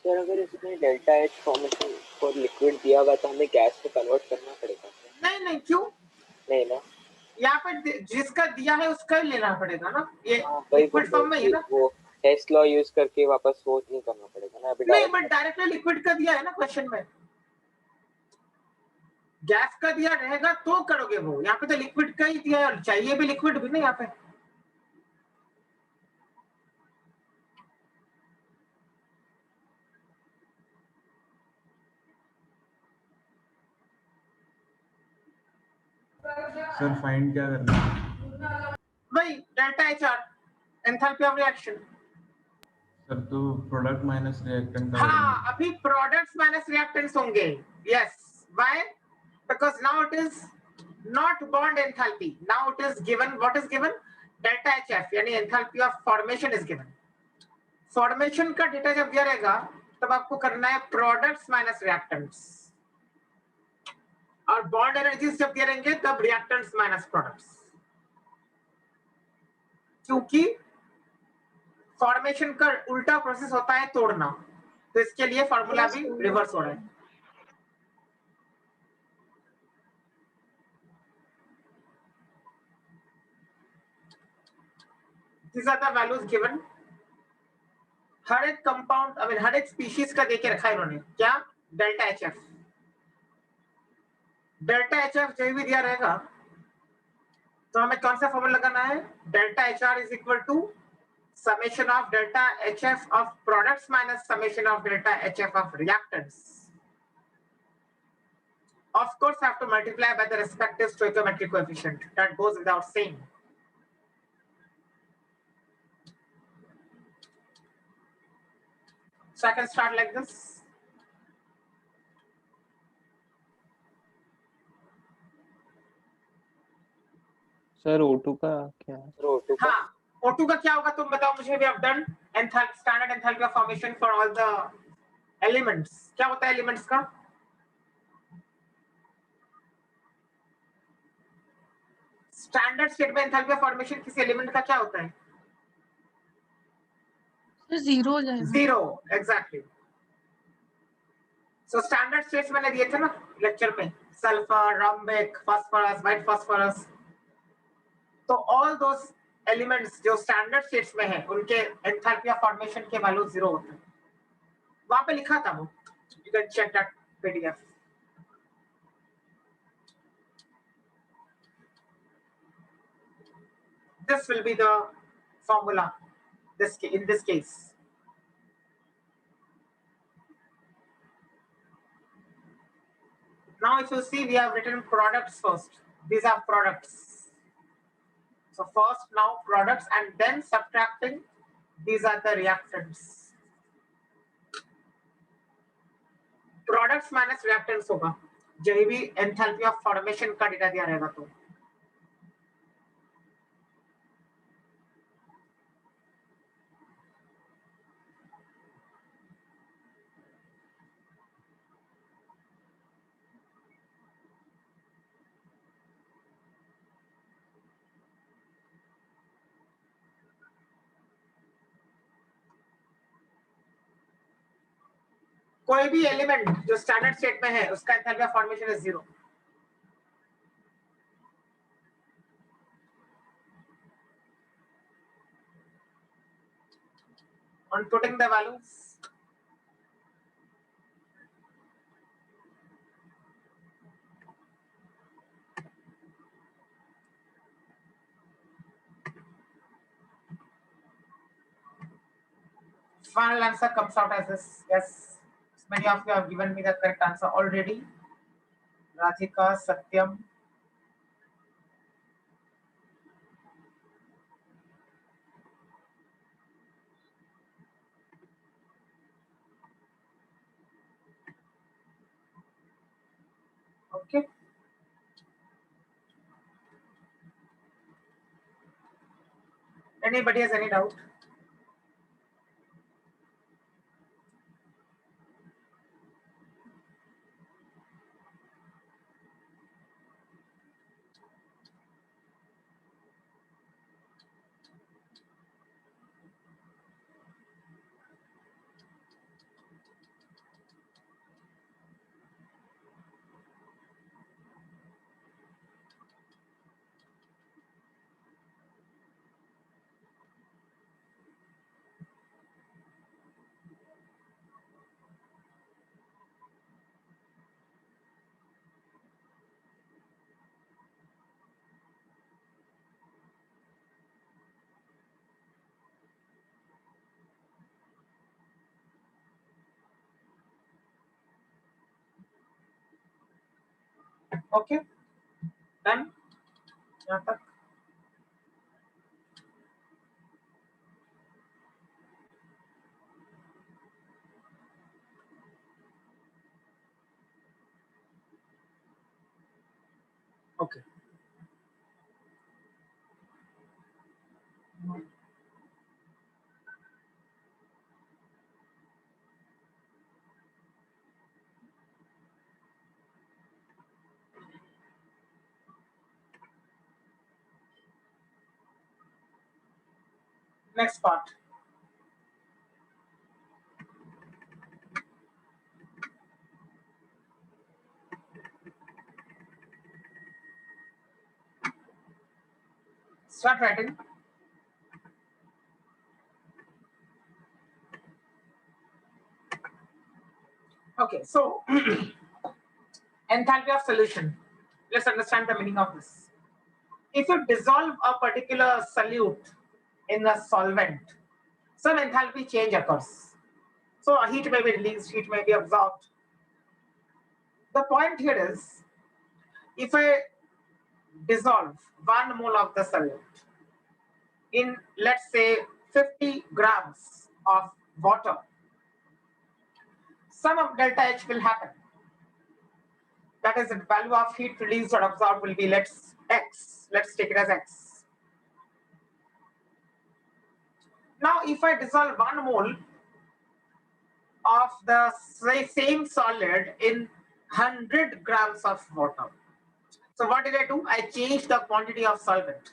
Sir अगर इसमें delta H formation for liquid दिया हुआ तो हमें गैस में कन्वर्ट करना पड़ेगा? नहीं नहीं, क्यों? नहीं ना, यहाँ पे जिसका दिया है उसका ही लेना पड़ेगा ना, ये हाँ वही लिक्विड फॉर्म में ही है ना। वो टेस्ट लॉ यूज करके वापस वो नहीं करना पड़ेगा ना अभी नहीं, डायरेक्ट। बट डायरेक्टली लिक्विड का दिया है ना क्वेश्चन में, गैस का दिया रहेगा तो करोगे वो, यहाँ पे तो लिक्विड का ही दिया है और चाहिए भी लिक्विड भी ना यहाँ पे। सर फाइंड क्या करना है? वही delta H R, enthalpy of reaction. Sir तो प्रोडक्ट माइनस रिएक्टेंट का हाँ, अभी प्रोडक्ट्स माइनस रिएक्टेंट्स होंगे। Yes, why? Because now it is not bond enthalpy, now it is given, what is given? Delta H F, यानी enthalpy of formation is given. Formation का data जब दिया रहेगा तब आपको करना है प्रोडक्ट्स माइनस रिएक्टेंट्स, और बॉन्ड एनर्जीज जब दिए रहेंगे तब रिएक्टेंट्स माइनस प्रोडक्ट्स, क्योंकि फॉर्मेशन का उल्टा प्रोसेस होता है तोड़ना, तो इसके लिए फॉर्मूला भी रिवर्स हो रहा है। These are the values given। हर एक कंपाउंड, आई मीन हर एक स्पीशीज का देके रखा है इन्होंने, क्या? Delta H F. Delta H F जो भी दिया रहेगा तो हमें कौन सा फॉर्मूला लगाना है? Delta H R is equal to summation of delta HF of products minus summation of delta HF of reactants. Of course, have to multiply by the respective stoichiometric coefficient. That goes without saying. So I can start like this. Sir O2 का क्या है? O2 का हाँ, O2 का क्या होगा तुम बताओ मुझे। We have done standard enthalpy of formation for all the elements. क्या होता है elements का? स्टैंडर्ड स्टेट में एंथैल्पी ऑफ फॉर्मेशन किसी एलिमेंट का क्या होता है? तो जीरो हो जाएगा। Zero, exactly. So standard states मैंने दिए थे ना लेक्चर में, sulphur, rhombic, phosphorus, white phosphorus. तो ऑल दोस एलिमेंट्स जो स्टैंडर्ड स्टेट्स में है उनके एंथैल्पी ऑफ फॉर्मेशन के वैल्यू जीरो होते हैं। वहां पे लिखा था वो, you can check that PDF. This will be the formula in this case. Now if you see, we have written products first. These are products. So first now products and then subtracting, these are the reactants. Products minus reactants होगा जब भी enthalpy of formation का data दिया रहेगा तो। कोई भी element जो स्टैंडर्ड स्टेट में है उसका enthalpy of formation is zero. On putting the values, final answer comes out as this. Yes, many of you have given me the correct answer already. Radhika, Satyam. Okay. Anybody has any doubt? Okay, done यहाँ तक. Okay. Next part. Start writing. Okay, so enthalpy of solution. Let's understand the meaning of this. If you dissolve a particular solute in a solvent, some enthalpy change occurs. So heat may be released, heat may be absorbed. The point here is, if I dissolve 1 mole of the solute in, let's say, 50 grams of water, some of delta H will happen. That is, the value of heat released or absorbed will be X. Let's take it as X. Now, if I dissolve 1 mole of the same solid in 100 grams of water, so what did I do? I changed the quantity of solvent.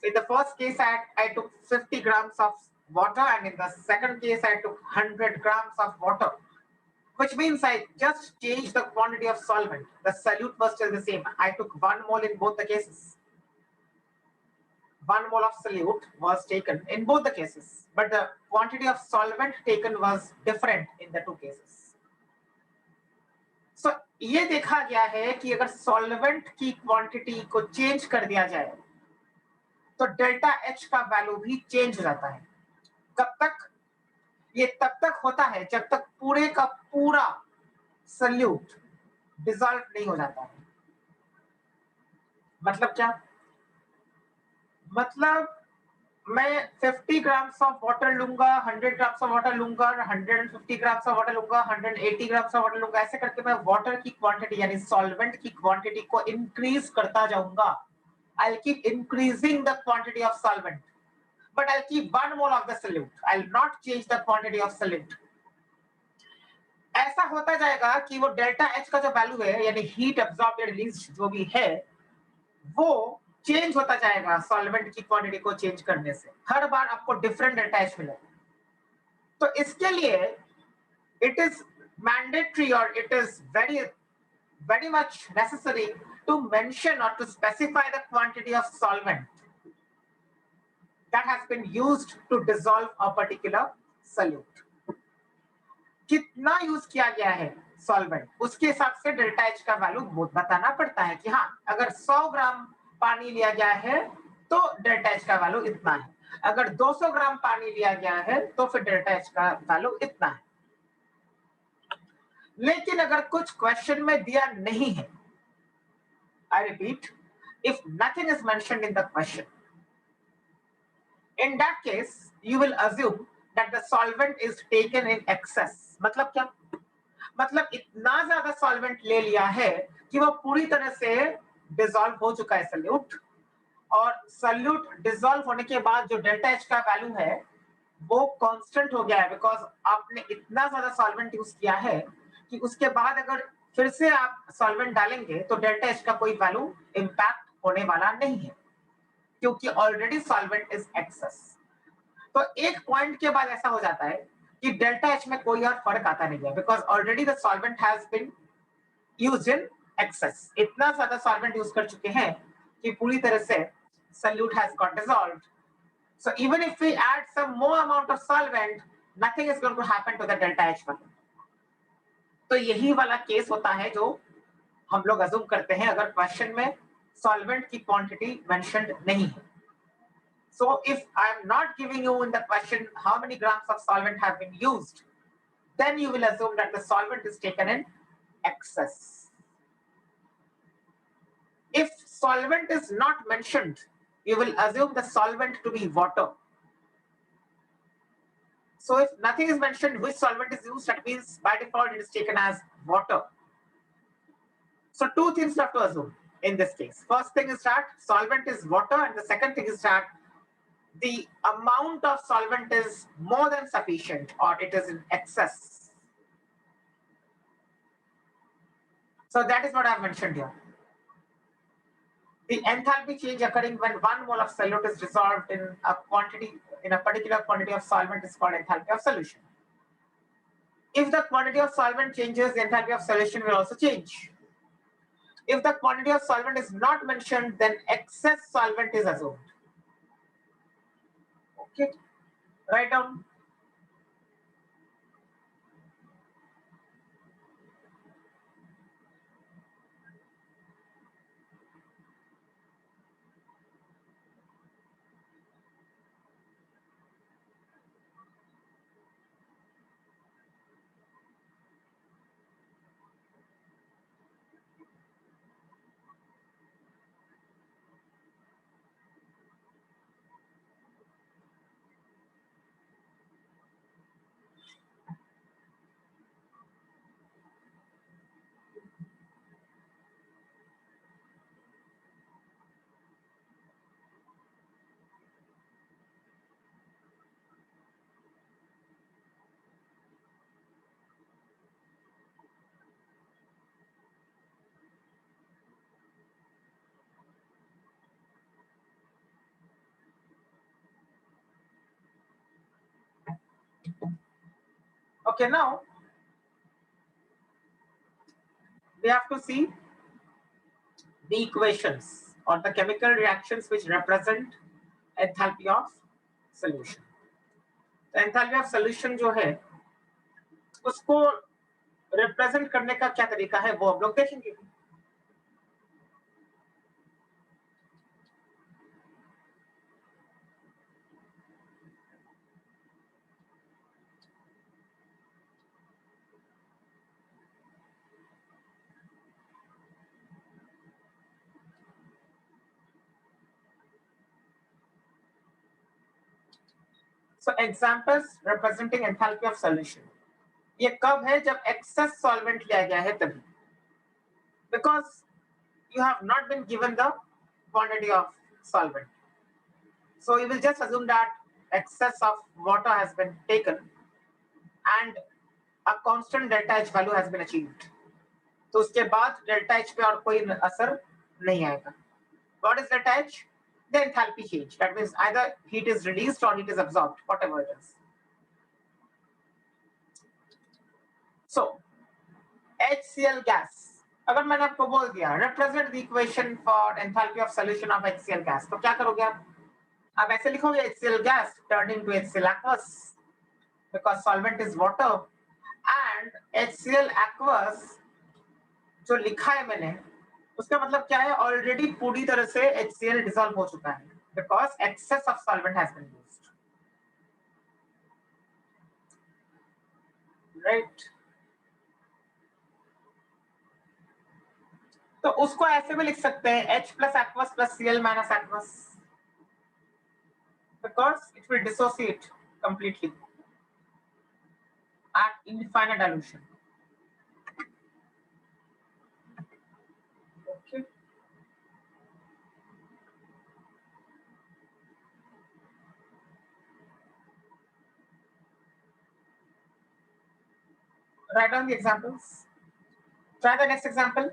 So in the first case, I took 50 grams of water, and in the second case, I took 100 grams of water, which means I just changed the quantity of solvent. The solute was still the same. I took 1 mole in both the cases. 1 mole of solute was taken in both the cases, but the quantity of solvent taken was different in the two cases. So ये देखा गया है कि अगर solvent की quantity को change कर दिया जाए तो डेल्टा H का वैल्यू भी चेंज हो जाता है. कब तक? ये तब तक होता है जब तक पूरे का पूरा सल्यूट डिसॉल्व नहीं हो जाता है. मतलब क्या? मतलब मैं 50 ग्राम्स ऑफ वाटर लूंगा, 100 ग्राम्स ऑफ वाटर लूंगा, 150 ग्राम्स ऑफ वाटर लूंगा, 180 ग्राम्स ऑफ वाटर लूंगा. ऐसे करके मैं वाटर की क्वांटिटी यानी सॉल्वेंट की क्वांटिटी को इंक्रीज करता जाऊंगा. I'll keep increasing the quantity of solvent, but I'll keep 1 mole of the solute. I'll not change the quantity of solute. ऐसा होता जाएगा कि वो डेल्टा H का जो वैल्यू है यानी हीट अब्सॉर्ब या रिलीज जो भी है वो चेंज होता जाएगा सॉल्वेंट की क्वांटिटी को चेंज करने से. हर बार आपको डिफरेंट डेल्टा H मिलेगा. तो इसके लिए इट इज मैंडेटरी और it is very much necessary to mention or to specify the quantity of solvent that has been used to dissolve a particular solute. कितना यूज किया गया है सॉल्वेंट, उसके हिसाब से डेल्टा H का वैल्यू बताना पड़ता है कि हाँ, अगर 100 ग्राम पानी लिया गया है तो डेल्टा H का वैल्यू इतना है, अगर 200 ग्राम पानी लिया गया है तो फिर डेल्टा H का वैल्यू इतना है. लेकिन अगर कुछ क्वेश्चन में दिया नहीं है, I repeat, if nothing is mentioned in the question, in that case you will assume that the solvent is taken in excess. मतलब क्या? मतलब इतना ज्यादा सॉल्वेंट ले लिया है कि वो पूरी तरह से डिसॉल्व हो चुका है सल्यूट, और सल्यूट डिसॉल्व होने के बाद जो डेल्टा H का वैल्यू है वो कांस्टेंट हो गया है, बिकॉज आपने इतना ज्यादा सॉल्वेंट यूज किया है कि उसके बाद अगर फिर से आप सॉल्वेंट डालेंगे तो डेल्टा H का कोई वैल्यू इंपैक्ट होने वाला नहीं है क्योंकि ऑलरेडी सॉल्वेंट इज एक्सेस. तो एक पॉइंट के बाद ऐसा हो जाता है कि डेल्टा H में कोई और फर्क आता नहीं है, because already the solvent has been used in excess. इतना ज्यादा सॉल्वेंट यूज कर चुके हैं कि पूरी तरह से solute has got dissolved. So even if we add some more amount of solvent, nothing is going to happen to the delta H value. तो यही वाला केस होता है जो हम लोग अज्यूम करते हैं अगर क्वेश्चन में सॉल्वेंट की क्वांटिटी मेंशन्ड नहीं है. So if I am not giving you in the question how many grams of solvent have been used, then you will assume that the solvent is taken in excess. If solvent is not mentioned, you will assume the solvent to be water. So if nothing is mentioned which solvent is used, that means by default it is taken as water. So two things you have to assume in this case. First thing is that solvent is water, and the second thing is that the amount of solvent is more than sufficient or it is in excess. So that is what I have mentioned here. The enthalpy change occurring when 1 mole of solute is dissolved in a particular quantity of solvent is called enthalpy of solution. If the quantity of solvent changes, the enthalpy of solution will also change. If the quantity of solvent is not mentioned, then excess solvent is assumed. Okay, write down. Okay, now we have to see the equations or the chemical reactions which represent enthalpy of solution. तो enthalpy of solution जो है उसको represent करने का क्या तरीका है वो हम लोग देखेंगे. So examples representing enthalpy of solution. ये कब है जब excess solvent लिया गया है तभी. Because you have not been given the quantity of solvent. So you will just assume that excess of water has been taken and a constant delta H value has been achieved. तो उसके बाद delta H पे और कोई असर नहीं आएगा. What is delta H? The enthalpy change. That means either heat is released or heat is absorbed, whatever it is. So HCl gas. अगर मैंने आपको बोल दिया represent the equation for enthalpy of solution of HCl gas, तो क्या करोगे आप? अब ऐसे लिखोगे HCl gas turned into HCl aqueous because solvent is water, and HCl aqueous जो लिखा है मैंने उसका मतलब क्या है? ऑलरेडी पूरी तरह से HCl डिसॉल्व हो चुका है because excess of solvent has been used. Right? तो उसको ऐसे भी लिख सकते हैं H plus aqueous plus Cl minus aqueous because it will dissociate completely at infinite dilution. Okay. Write down the examples. Try the next example.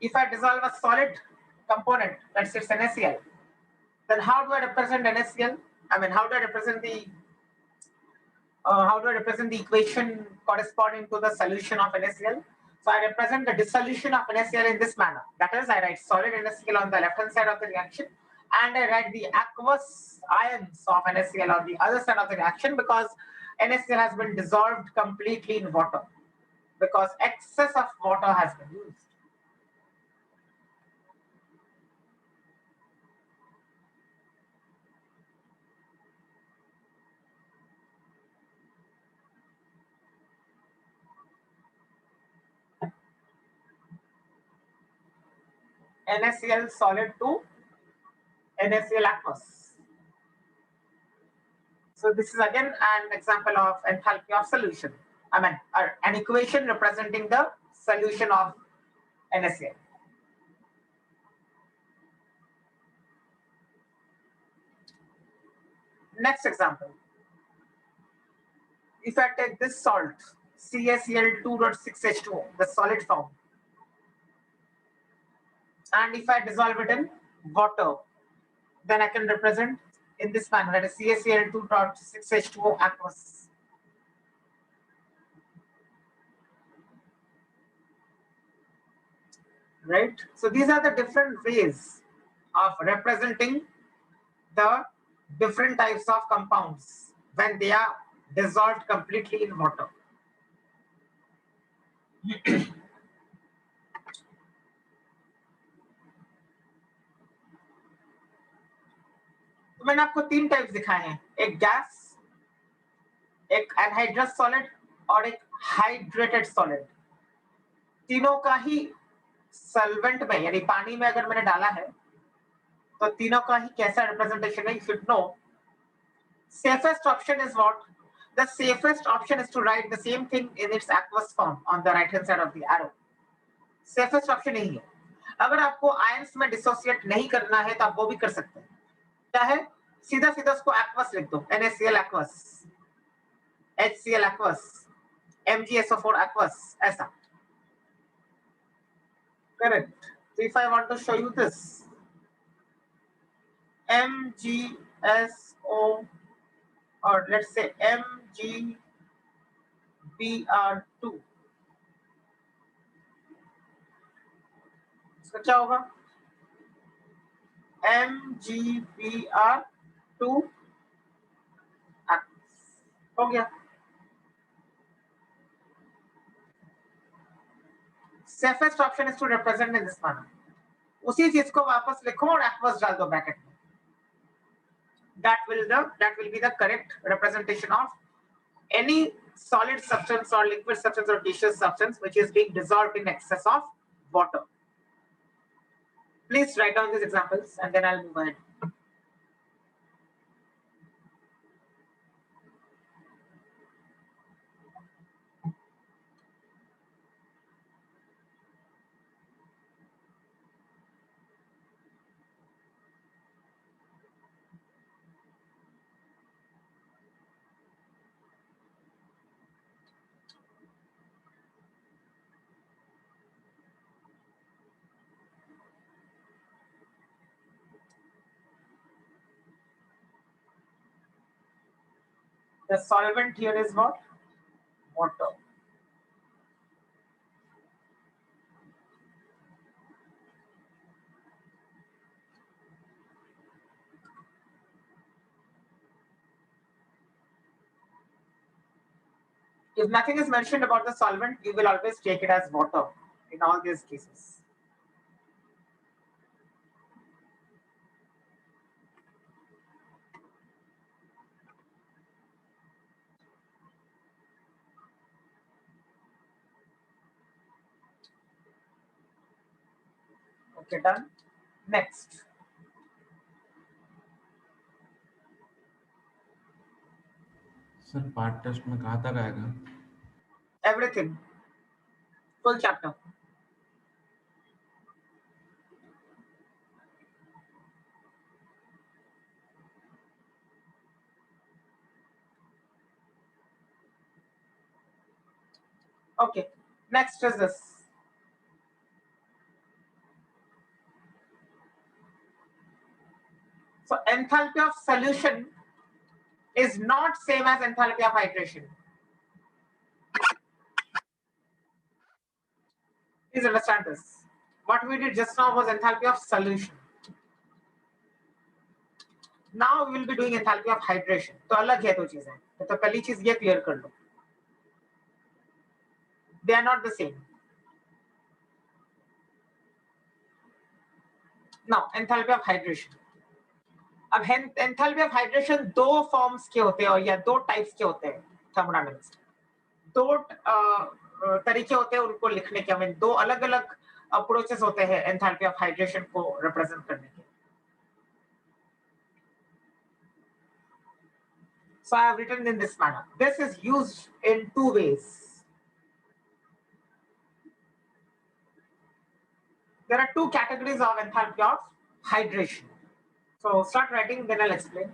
If I dissolve a solid component, let's say it's NaCl, then how do I represent NaCl? I mean, how do I represent the equation corresponding to the solution of NaCl? So I represent the dissolution of NaCl in this manner. That is, I write solid NaCl on the left-hand side of the reaction, and I write the aqueous ions of NaCl on the other side of the reaction because NaCl has been dissolved completely in water because excess of water has been used. NaCl solid to NaCl aqueous. So this is again an example of enthalpy of solution. I mean, an equation representing the solution of NaCl. Next example. If I take this salt, CaCl2.6H2O, the solid form, and if I dissolve it in water, then I can represent in this manner, that is CaCl2.6H2O aqueous. Right? So these are the different ways of representing the different types of compounds when they are dissolved completely in water. तो मैंने आपको तीन types दिखाए हैं, एक gas, एक anhydrous solid और एक हाइड्रेटेड सॉलिड. तीनों का ही सॉल्वेंट में यानी पानी में अगर मैंने डाला है तो तीनों का ही कैसा रिप्रेजेंटेशन है. You should know. Safest option is what? The safest option is to write the same thing in its aqueous form on the right hand side of the arrow. Safest option यही है. अगर आपको ions में dissociate नहीं करना है तो आप वो भी कर सकते हैं. क्या है? सीधा सीधा उसको aqueous लिख दो. NaCl aqueous, HCl aqueous, MgSO4 aqueous, ऐसा. Correct. So if I want to show you this, MgSO, or let's say MgBr2, इसका क्या होगा? MgBr2 हो गया. Safest option is to represent in this manner. उसी चीज को वापस लिखो और aqueous डाल दो ब्रैकेट में. That will be the correct representation of any solid substance or liquid substance or gaseous substance which is being dissolved in excess of water. Please write down these examples and then I'll move ahead. The solvent here is what? Water. If nothing is mentioned about the solvent, you will always take it as water in all these cases. Okay, done. Next. Sir part test में कहाँ तक आएगा? Everything. Full chapter. Okay, next is this. So enthalpy of solution is not same as enthalpy of hydration. Please understand this. What we did just now was enthalpy of solution. Now we will be doing enthalpy of hydration. तो अलग है दो चीजें. तो पहली चीज ये clear कर लो. They are not the same. Now enthalpy of hydration. अब enthalpy of hydration दो फॉर्म्स के होते हैं और या दो टाइप्स के होते हैं थर्मोडायनामिक्स. दो तरीके होते हैं उनको लिखने के. हमें दो अलग अलग अप्रोचेस होते हैं एंथैल्पी ऑफ हाइड्रेशन को रिप्रेजेंट करने के. So I have written in this manner. This is used in two ways. There are two categories of enthalpy of hydration. So start writing, then I'll explain.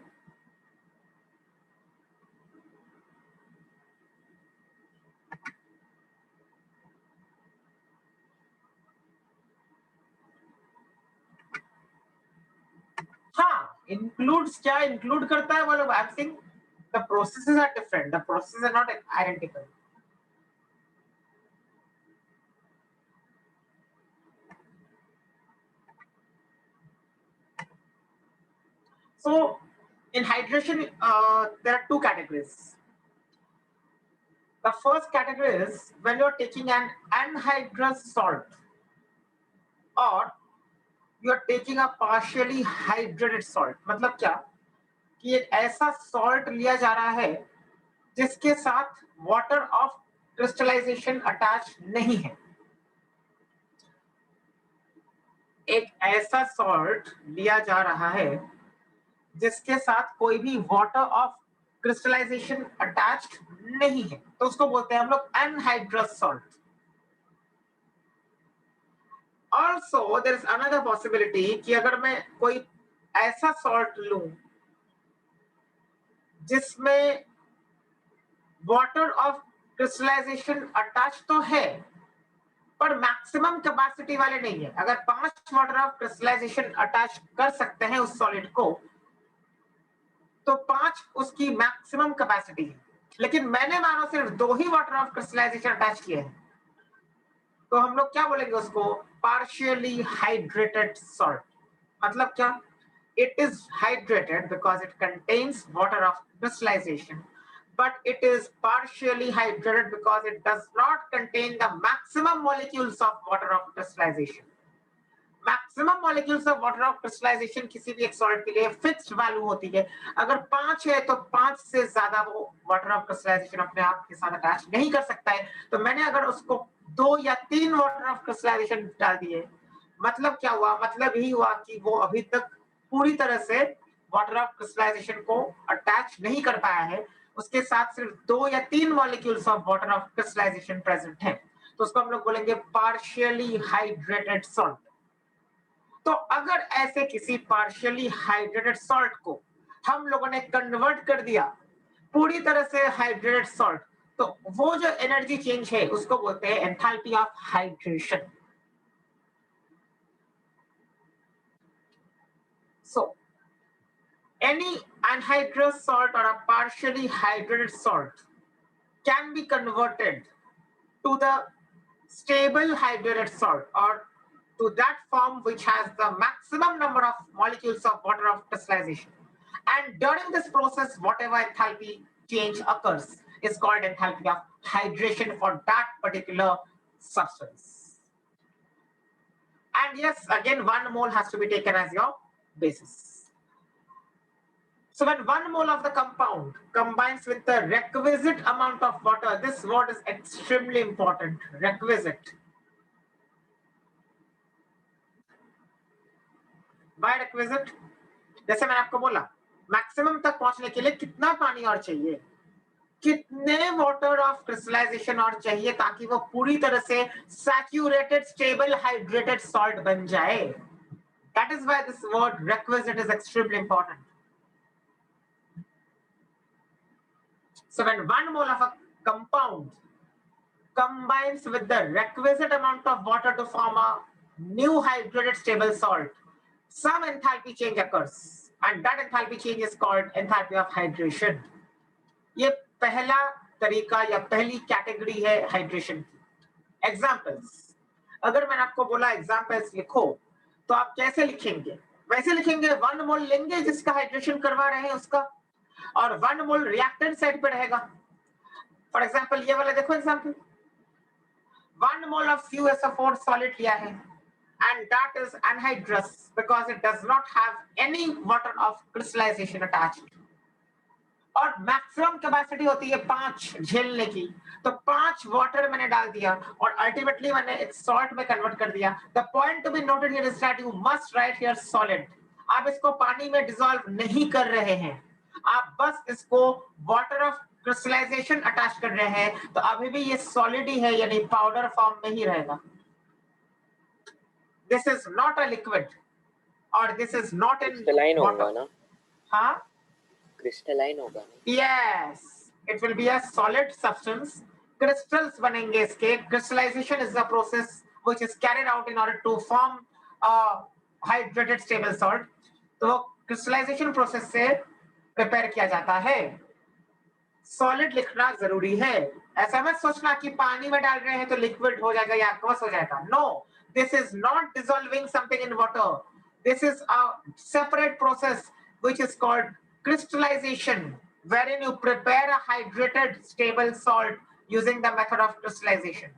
हाँ, includes क्या include करता है बोलो. I'm saying the processes are different. The processes are not identical. So in hydration, there are two categories. The first category is when you're taking an anhydrous salt or you're taking a partially hydrated salt. मतलब क्या कि एक ऐसा salt लिया जा रहा है जिसके साथ water of crystallization attached नहीं है. एक ऐसा salt लिया जा रहा है जिसके साथ कोई भी water of crystallization attached नहीं है, तो उसको बोलते हैं हम लोग anhydrous salt. Also there is another possibility कि अगर मैं कोई ऐसा salt लूं जिसमें water of crystallization attached तो है पर मैक्सिमम कैपेसिटी वाले नहीं है. अगर 5 वाटर ऑफ क्रिस्टलाइजेशन अटैच कर सकते हैं उस सॉलिड को तो 5 उसकी मैक्सिमम कैपेसिटी है, लेकिन मैंने मानो सिर्फ 2 ही वाटर ऑफ क्रिस्टलाइजेशन अटैच किए हैं, तो हम लोग क्या बोलेंगे उसको? Partially hydrated salt. मतलब क्या? It is hydrated because it contains water of crystallisation, but it is partially hydrated because it does not contain the maximum molecules of water of crystallization. Maximum molecules of water of crystallization किसी भी एक salt के लिए fixed value होती है. अगर 5 है तो 5 से ज्यादा वो वाटर ऑफ क्रिस्टलाइजेशन अपने आप के साथ अटैच नहीं कर सकता है. तो मैंने अगर उसको 2 या 3 वाटर ऑफ क्रिस्टलाइजेशन डाल दिए, मतलब क्या हुआ? मतलब ही हुआ कि वो अभी तक पूरी तरह से वाटर ऑफ क्रिस्टलाइजेशन को अटैच नहीं कर पाया है, उसके साथ सिर्फ 2 या 3 molecules of water of crystallisation present है, तो उसको हम लोग बोलेंगे पार्शियली हाइड्रेटेड सॉल्ट. तो अगर ऐसे किसी पार्शियली हाइड्रेटेड सॉल्ट को हम लोगों ने कन्वर्ट कर दिया पूरी तरह से हाइड्रेटेड सॉल्ट, तो वो जो एनर्जी चेंज है उसको बोलते हैं enthalpy of hydration. So any anhydrous salt or a partially hydrated salt can be converted to the stable hydrated salt or to that form which has the maximum number of molecules of water of crystallization. And during this process, whatever enthalpy change occurs is called enthalpy of hydration for that particular substance. And yes, again, 1 mole has to be taken as your basis. So when 1 mole of the compound combines with the requisite amount of water, this word is extremely important, requisite. Why requisite? जैसे मैंने आपको बोला, maximum तक पहुंचने के लिए कितना पानी और चाहिए, कितने वाटर ऑफ क्रिस्टलाइजेशन और चाहिए ताकि वो पूरी तरह से सैचुरेटेड स्टेबल हाइड्रेटेड सॉल्ट बन जाए. That is why this word requisite is extremely important. So when 1 mole of a compound combines with the requisite amount of water to form a new hydrated stable salt, some enthalpy change occurs, and that enthalpy change is called enthalpy of hydration. ये पहला तरीका या पहली category है hydration की. Examples, अगर मैंने आपको बोला एग्जांपल्स लिखो, तो आप कैसे लिखेंगे? वैसे लिखेंगे, 1 मोल लेंगे जिसका हाइड्रेशन करवा रहे हैं उसका, और 1 मोल रिएक्टेंट साइड पे रहेगा. फॉर एग्जांपल ये वाला देखो example, 1 mole of CuSO4 solid लिया है and that is anhydrous because it does not have any water of crystallization attached. और मैक्सिमम कैपेसिटी होती है 5 झेलने की, तो 5 वाटर मैंने डाल दिया और अल्टीमेटली मैंने एक सॉल्ट में कन्वर्ट कर दिया। The point to be noted here is that you must write here solid. आप इसको पानी में डिसॉल्व नहीं कर रहे हैं, आप बस इसको वाटर ऑफ क्रिस्टलाइजेशन अटैच कर रहे हैं, तो अभी भी ये सॉलिड ही है, यानी पाउडर फॉर्म में ही रहेगा। This is not a liquid और this is not in crystalline होगा वाटर। ना, हाँ, क्रिस्टलाइन होगा ना। yes, it will be a solid substance. Crystals बनेंगे इसके। Crystallization is the process which is carried out in order to form a hydrated stable salt. तो crystallization process से prepare किया जाता है। सॉलिड लिखना जरूरी है, ऐसा मत सोचना कि पानी में डाल रहे हैं तो लिक्विड हो जाएगा या aqueous हो जाएगा। No, this is not dissolving something in water. This is a separate process which is called crystallization, wherein you prepare a hydrated stable salt using the method of crystallization.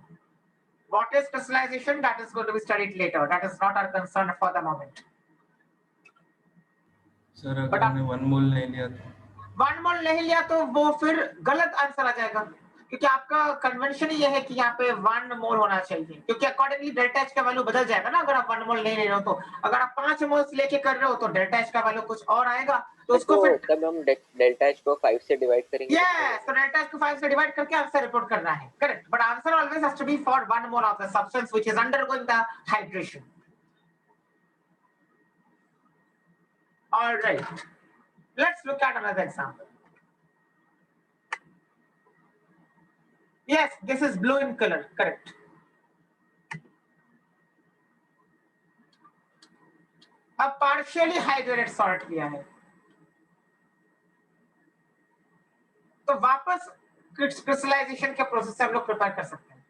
What is crystallization? That is going to be studied later. That is not our concern for the moment. Sir अगर But हमने 1 मोल नहीं लिया तो 1 मोल नहीं लिया तो वो फिर गलत आंसर आ जाएगा, क्योंकि आपका कन्वेंशन ही ये है कि यहाँ पे 1 मोल होना चाहिए, क्योंकि अकॉर्डिंगली डेल्टा एच का वैल्यू बदल जाएगा ना अगर आप 1 मोल नहीं ले रहे हो तो। अगर आप 5 मोल्स लेके कर रहे हो तो डेल्टा एच का वैल्यू कुछ और आएगा, तो उसको फिर तब हम डेल्टा एच को 5 से डिवाइड करेंगे। यस, तो डेल्टा एच को 5 से डिवाइड करके आंसर रिपोर्ट करना है, correct. But answer always has to be for 1 mole of the substance which is undergoing the hydration. Alright, let's look at another example. Yes, this is blue in color, correct. अब partially hydrated salt लिया है, तो वापस crystallization के process से हम लोग prepare कर सकते हैं।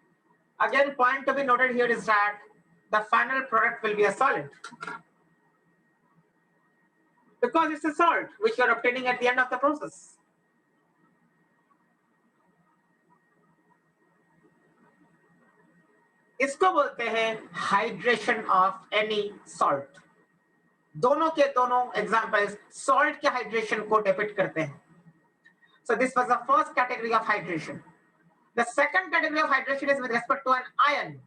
Again, point to be noted here is that the final product will be a solid, because it's a salt which you are obtaining at the end of the process. इसको बोलते हैं hydration of any salt. दोनों के दोनों examples salt के hydration को depict करते हैं। So this was the first category of hydration. The second category of hydration is with respect to an ion,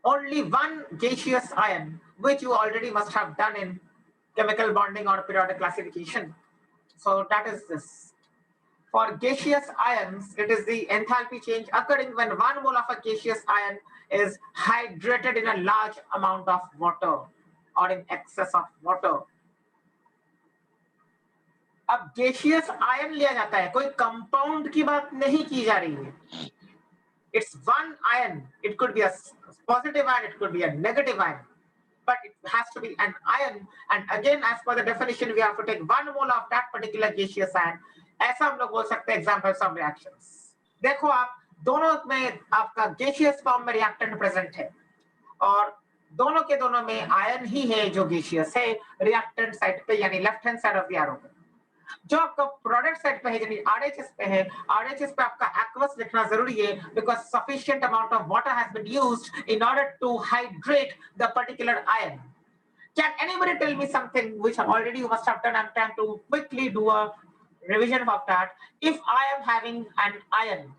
only one gaseous ion, which you already must have done in chemical bonding or periodic classification. So that is this. For gaseous ions, it is the enthalpy change occurring when 1 mole of a gaseous ion is hydrated in a large amount of water or in excess of water. अब gaseous ion लिया जाता है, कोई compound की बात नहीं की जा रही है। It's one ion. It could be a positive ion, it could be a negative ion, but it has to be an ion. And again, as per the definition, we have to take 1 mole of that particular gaseous ion. ऐसा हम लोग बोल सकते हैं examples of reactions. देखो आप दोनों में आपका gaseous फॉर्म में रिएक्टेंट प्रेजेंट है और दोनों के दोनों में आयन ही है जो gaseous है रिएक्टेंट साइड पे, यानी left hand side of the arrow पे। जो आपका प्रोडक्ट साइड पे है यानी RHS पे है, RHS पे आपका aqueous लिखना जरूरी है because sufficient amount of water has been used in order to hydrate the particular ion. Can anybody tell me something which already you must have done? I'm trying to quickly do a revision of that. If I am having an ion,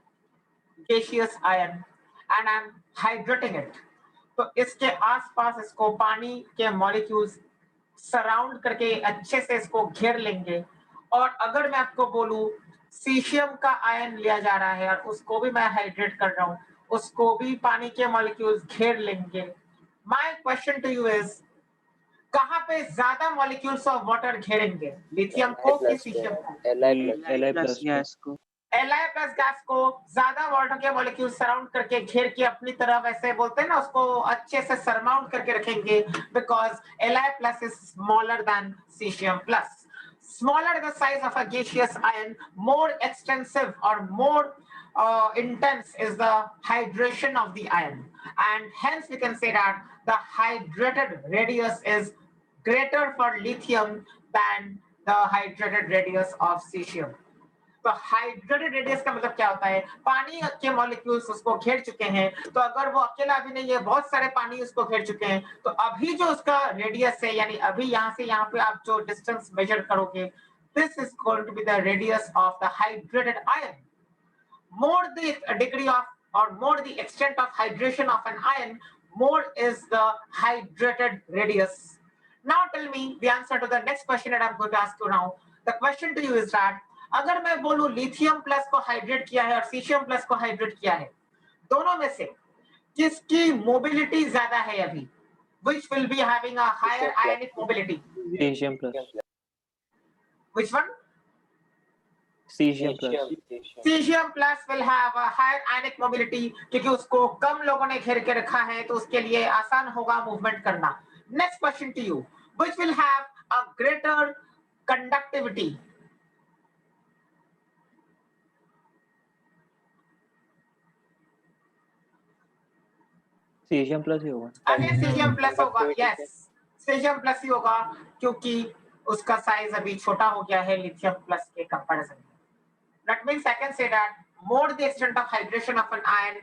gaseous ion, and I'm hydrating it, तो इसके आसपास इसको पानी के molecules surround करके अच्छे से इसको घेर लेंगे। और अगर मैं आपको बोलूं सीशियम का आयन लिया जा रहा है और उसको भी मैं हाइड्रेट कर रहा हूं, उसको भी पानी के मॉलिक्यूल्स घेर लेंगे। My question to you is, कहां पे ज्यादा मॉलिक्यूल्स ऑफ वाटर घेरेंगे, लिथियम को कि सीशियम को? Li plus गैस को Li प्लस गैस को ज्यादा वाटर के मॉलिक्यूल सराउंड करके घेर के अपनी तरफ ऐसे बोलते हैं ना, उसको अच्छे से सरमाउंट करके रखेंगे because Li plus is smaller than caesium plus. Smaller the size of a gaseous ion, more extensive or more intense is the hydration of the ion, and hence we can say that the hydrated radius is greater for lithium than the hydrated radius of cesium. तो hydrated radius का मतलब क्या होता है? पानी के molecules उसको घेर चुके हैं, तो अगर वो अकेला भी नहीं है, बहुत सारे पानी उसको घेर चुके हैं, तो अभी जो उसका रेडियस है, यानी अभी यहाँ से यहाँ पे आप जो डिस्टेंस मेजर करोगे This is going to be the radius of the hydrated ion. More the degree of, or more the extent of hydration of an ion, more is the hydrated radius. Now tell me the answer to the next question that I'm going to ask you now. The question to you is that अगर मैं बोलूं lithium plus को hydrate किया है और caesium plus को hydrate किया है, दोनों में से किसकी मोबिलिटी ज्यादा है अभी? Which will be having a higher ionic mobility? Cesium plus. Which one? Cesium plus. Cesium plus will have a higher ionic mobility क्योंकि उसको कम लोगों ने घेर के रखा है, तो उसके लिए आसान होगा मूवमेंट करना. Next question to you. Which will have a greater conductivity? Cesium plus ही होगा. Again cesium plus होगा. Yes, cesium plus ही होगा क्योंकि उसका साइज अभी छोटा हो गया है लिथियम प्लस के कंपैरिजन में. That means I can say that more the extent of hydration of an ion,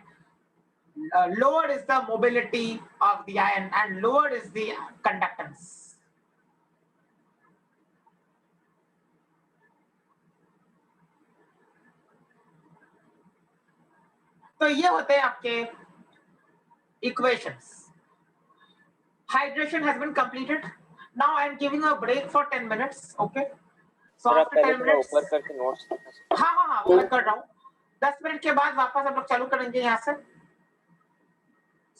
lower is the mobility of the ion and lower is the conductance. तो ये होते हैं आपके equations. Hydration has been completed. Now I am giving a break for 10 minutes. Okay. So sir आप after पहले 10 थोड़ा minutes. ऊपर करके नोट्स हाँ मैं कर रहा हूँ. 10 मिनट के बाद वापस हम लोग चालू करेंगे यहाँ से.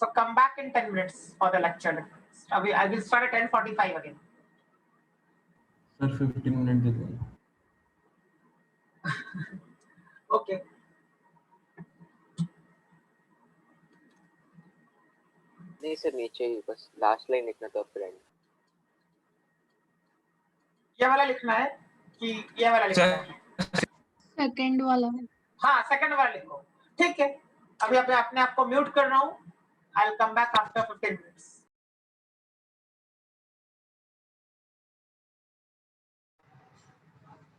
So come back in 10 minutes for the lecture. I will start at 10:45 again. Sir 15 minute दे दें. Okay. नहीं सर नीचे ही बस लास्ट लाइन लिखना था फ्रेंड. ये वाला लिखना है कि ये वाला लिखना है? सेकंड वाला. हाँ सेकंड वाला लिखो. ठीक है. अभी अपने आप को म्यूट कर रहा हूँ. I'll come back after 15 minutes.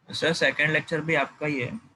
Sir second lecture भी आपका ही है.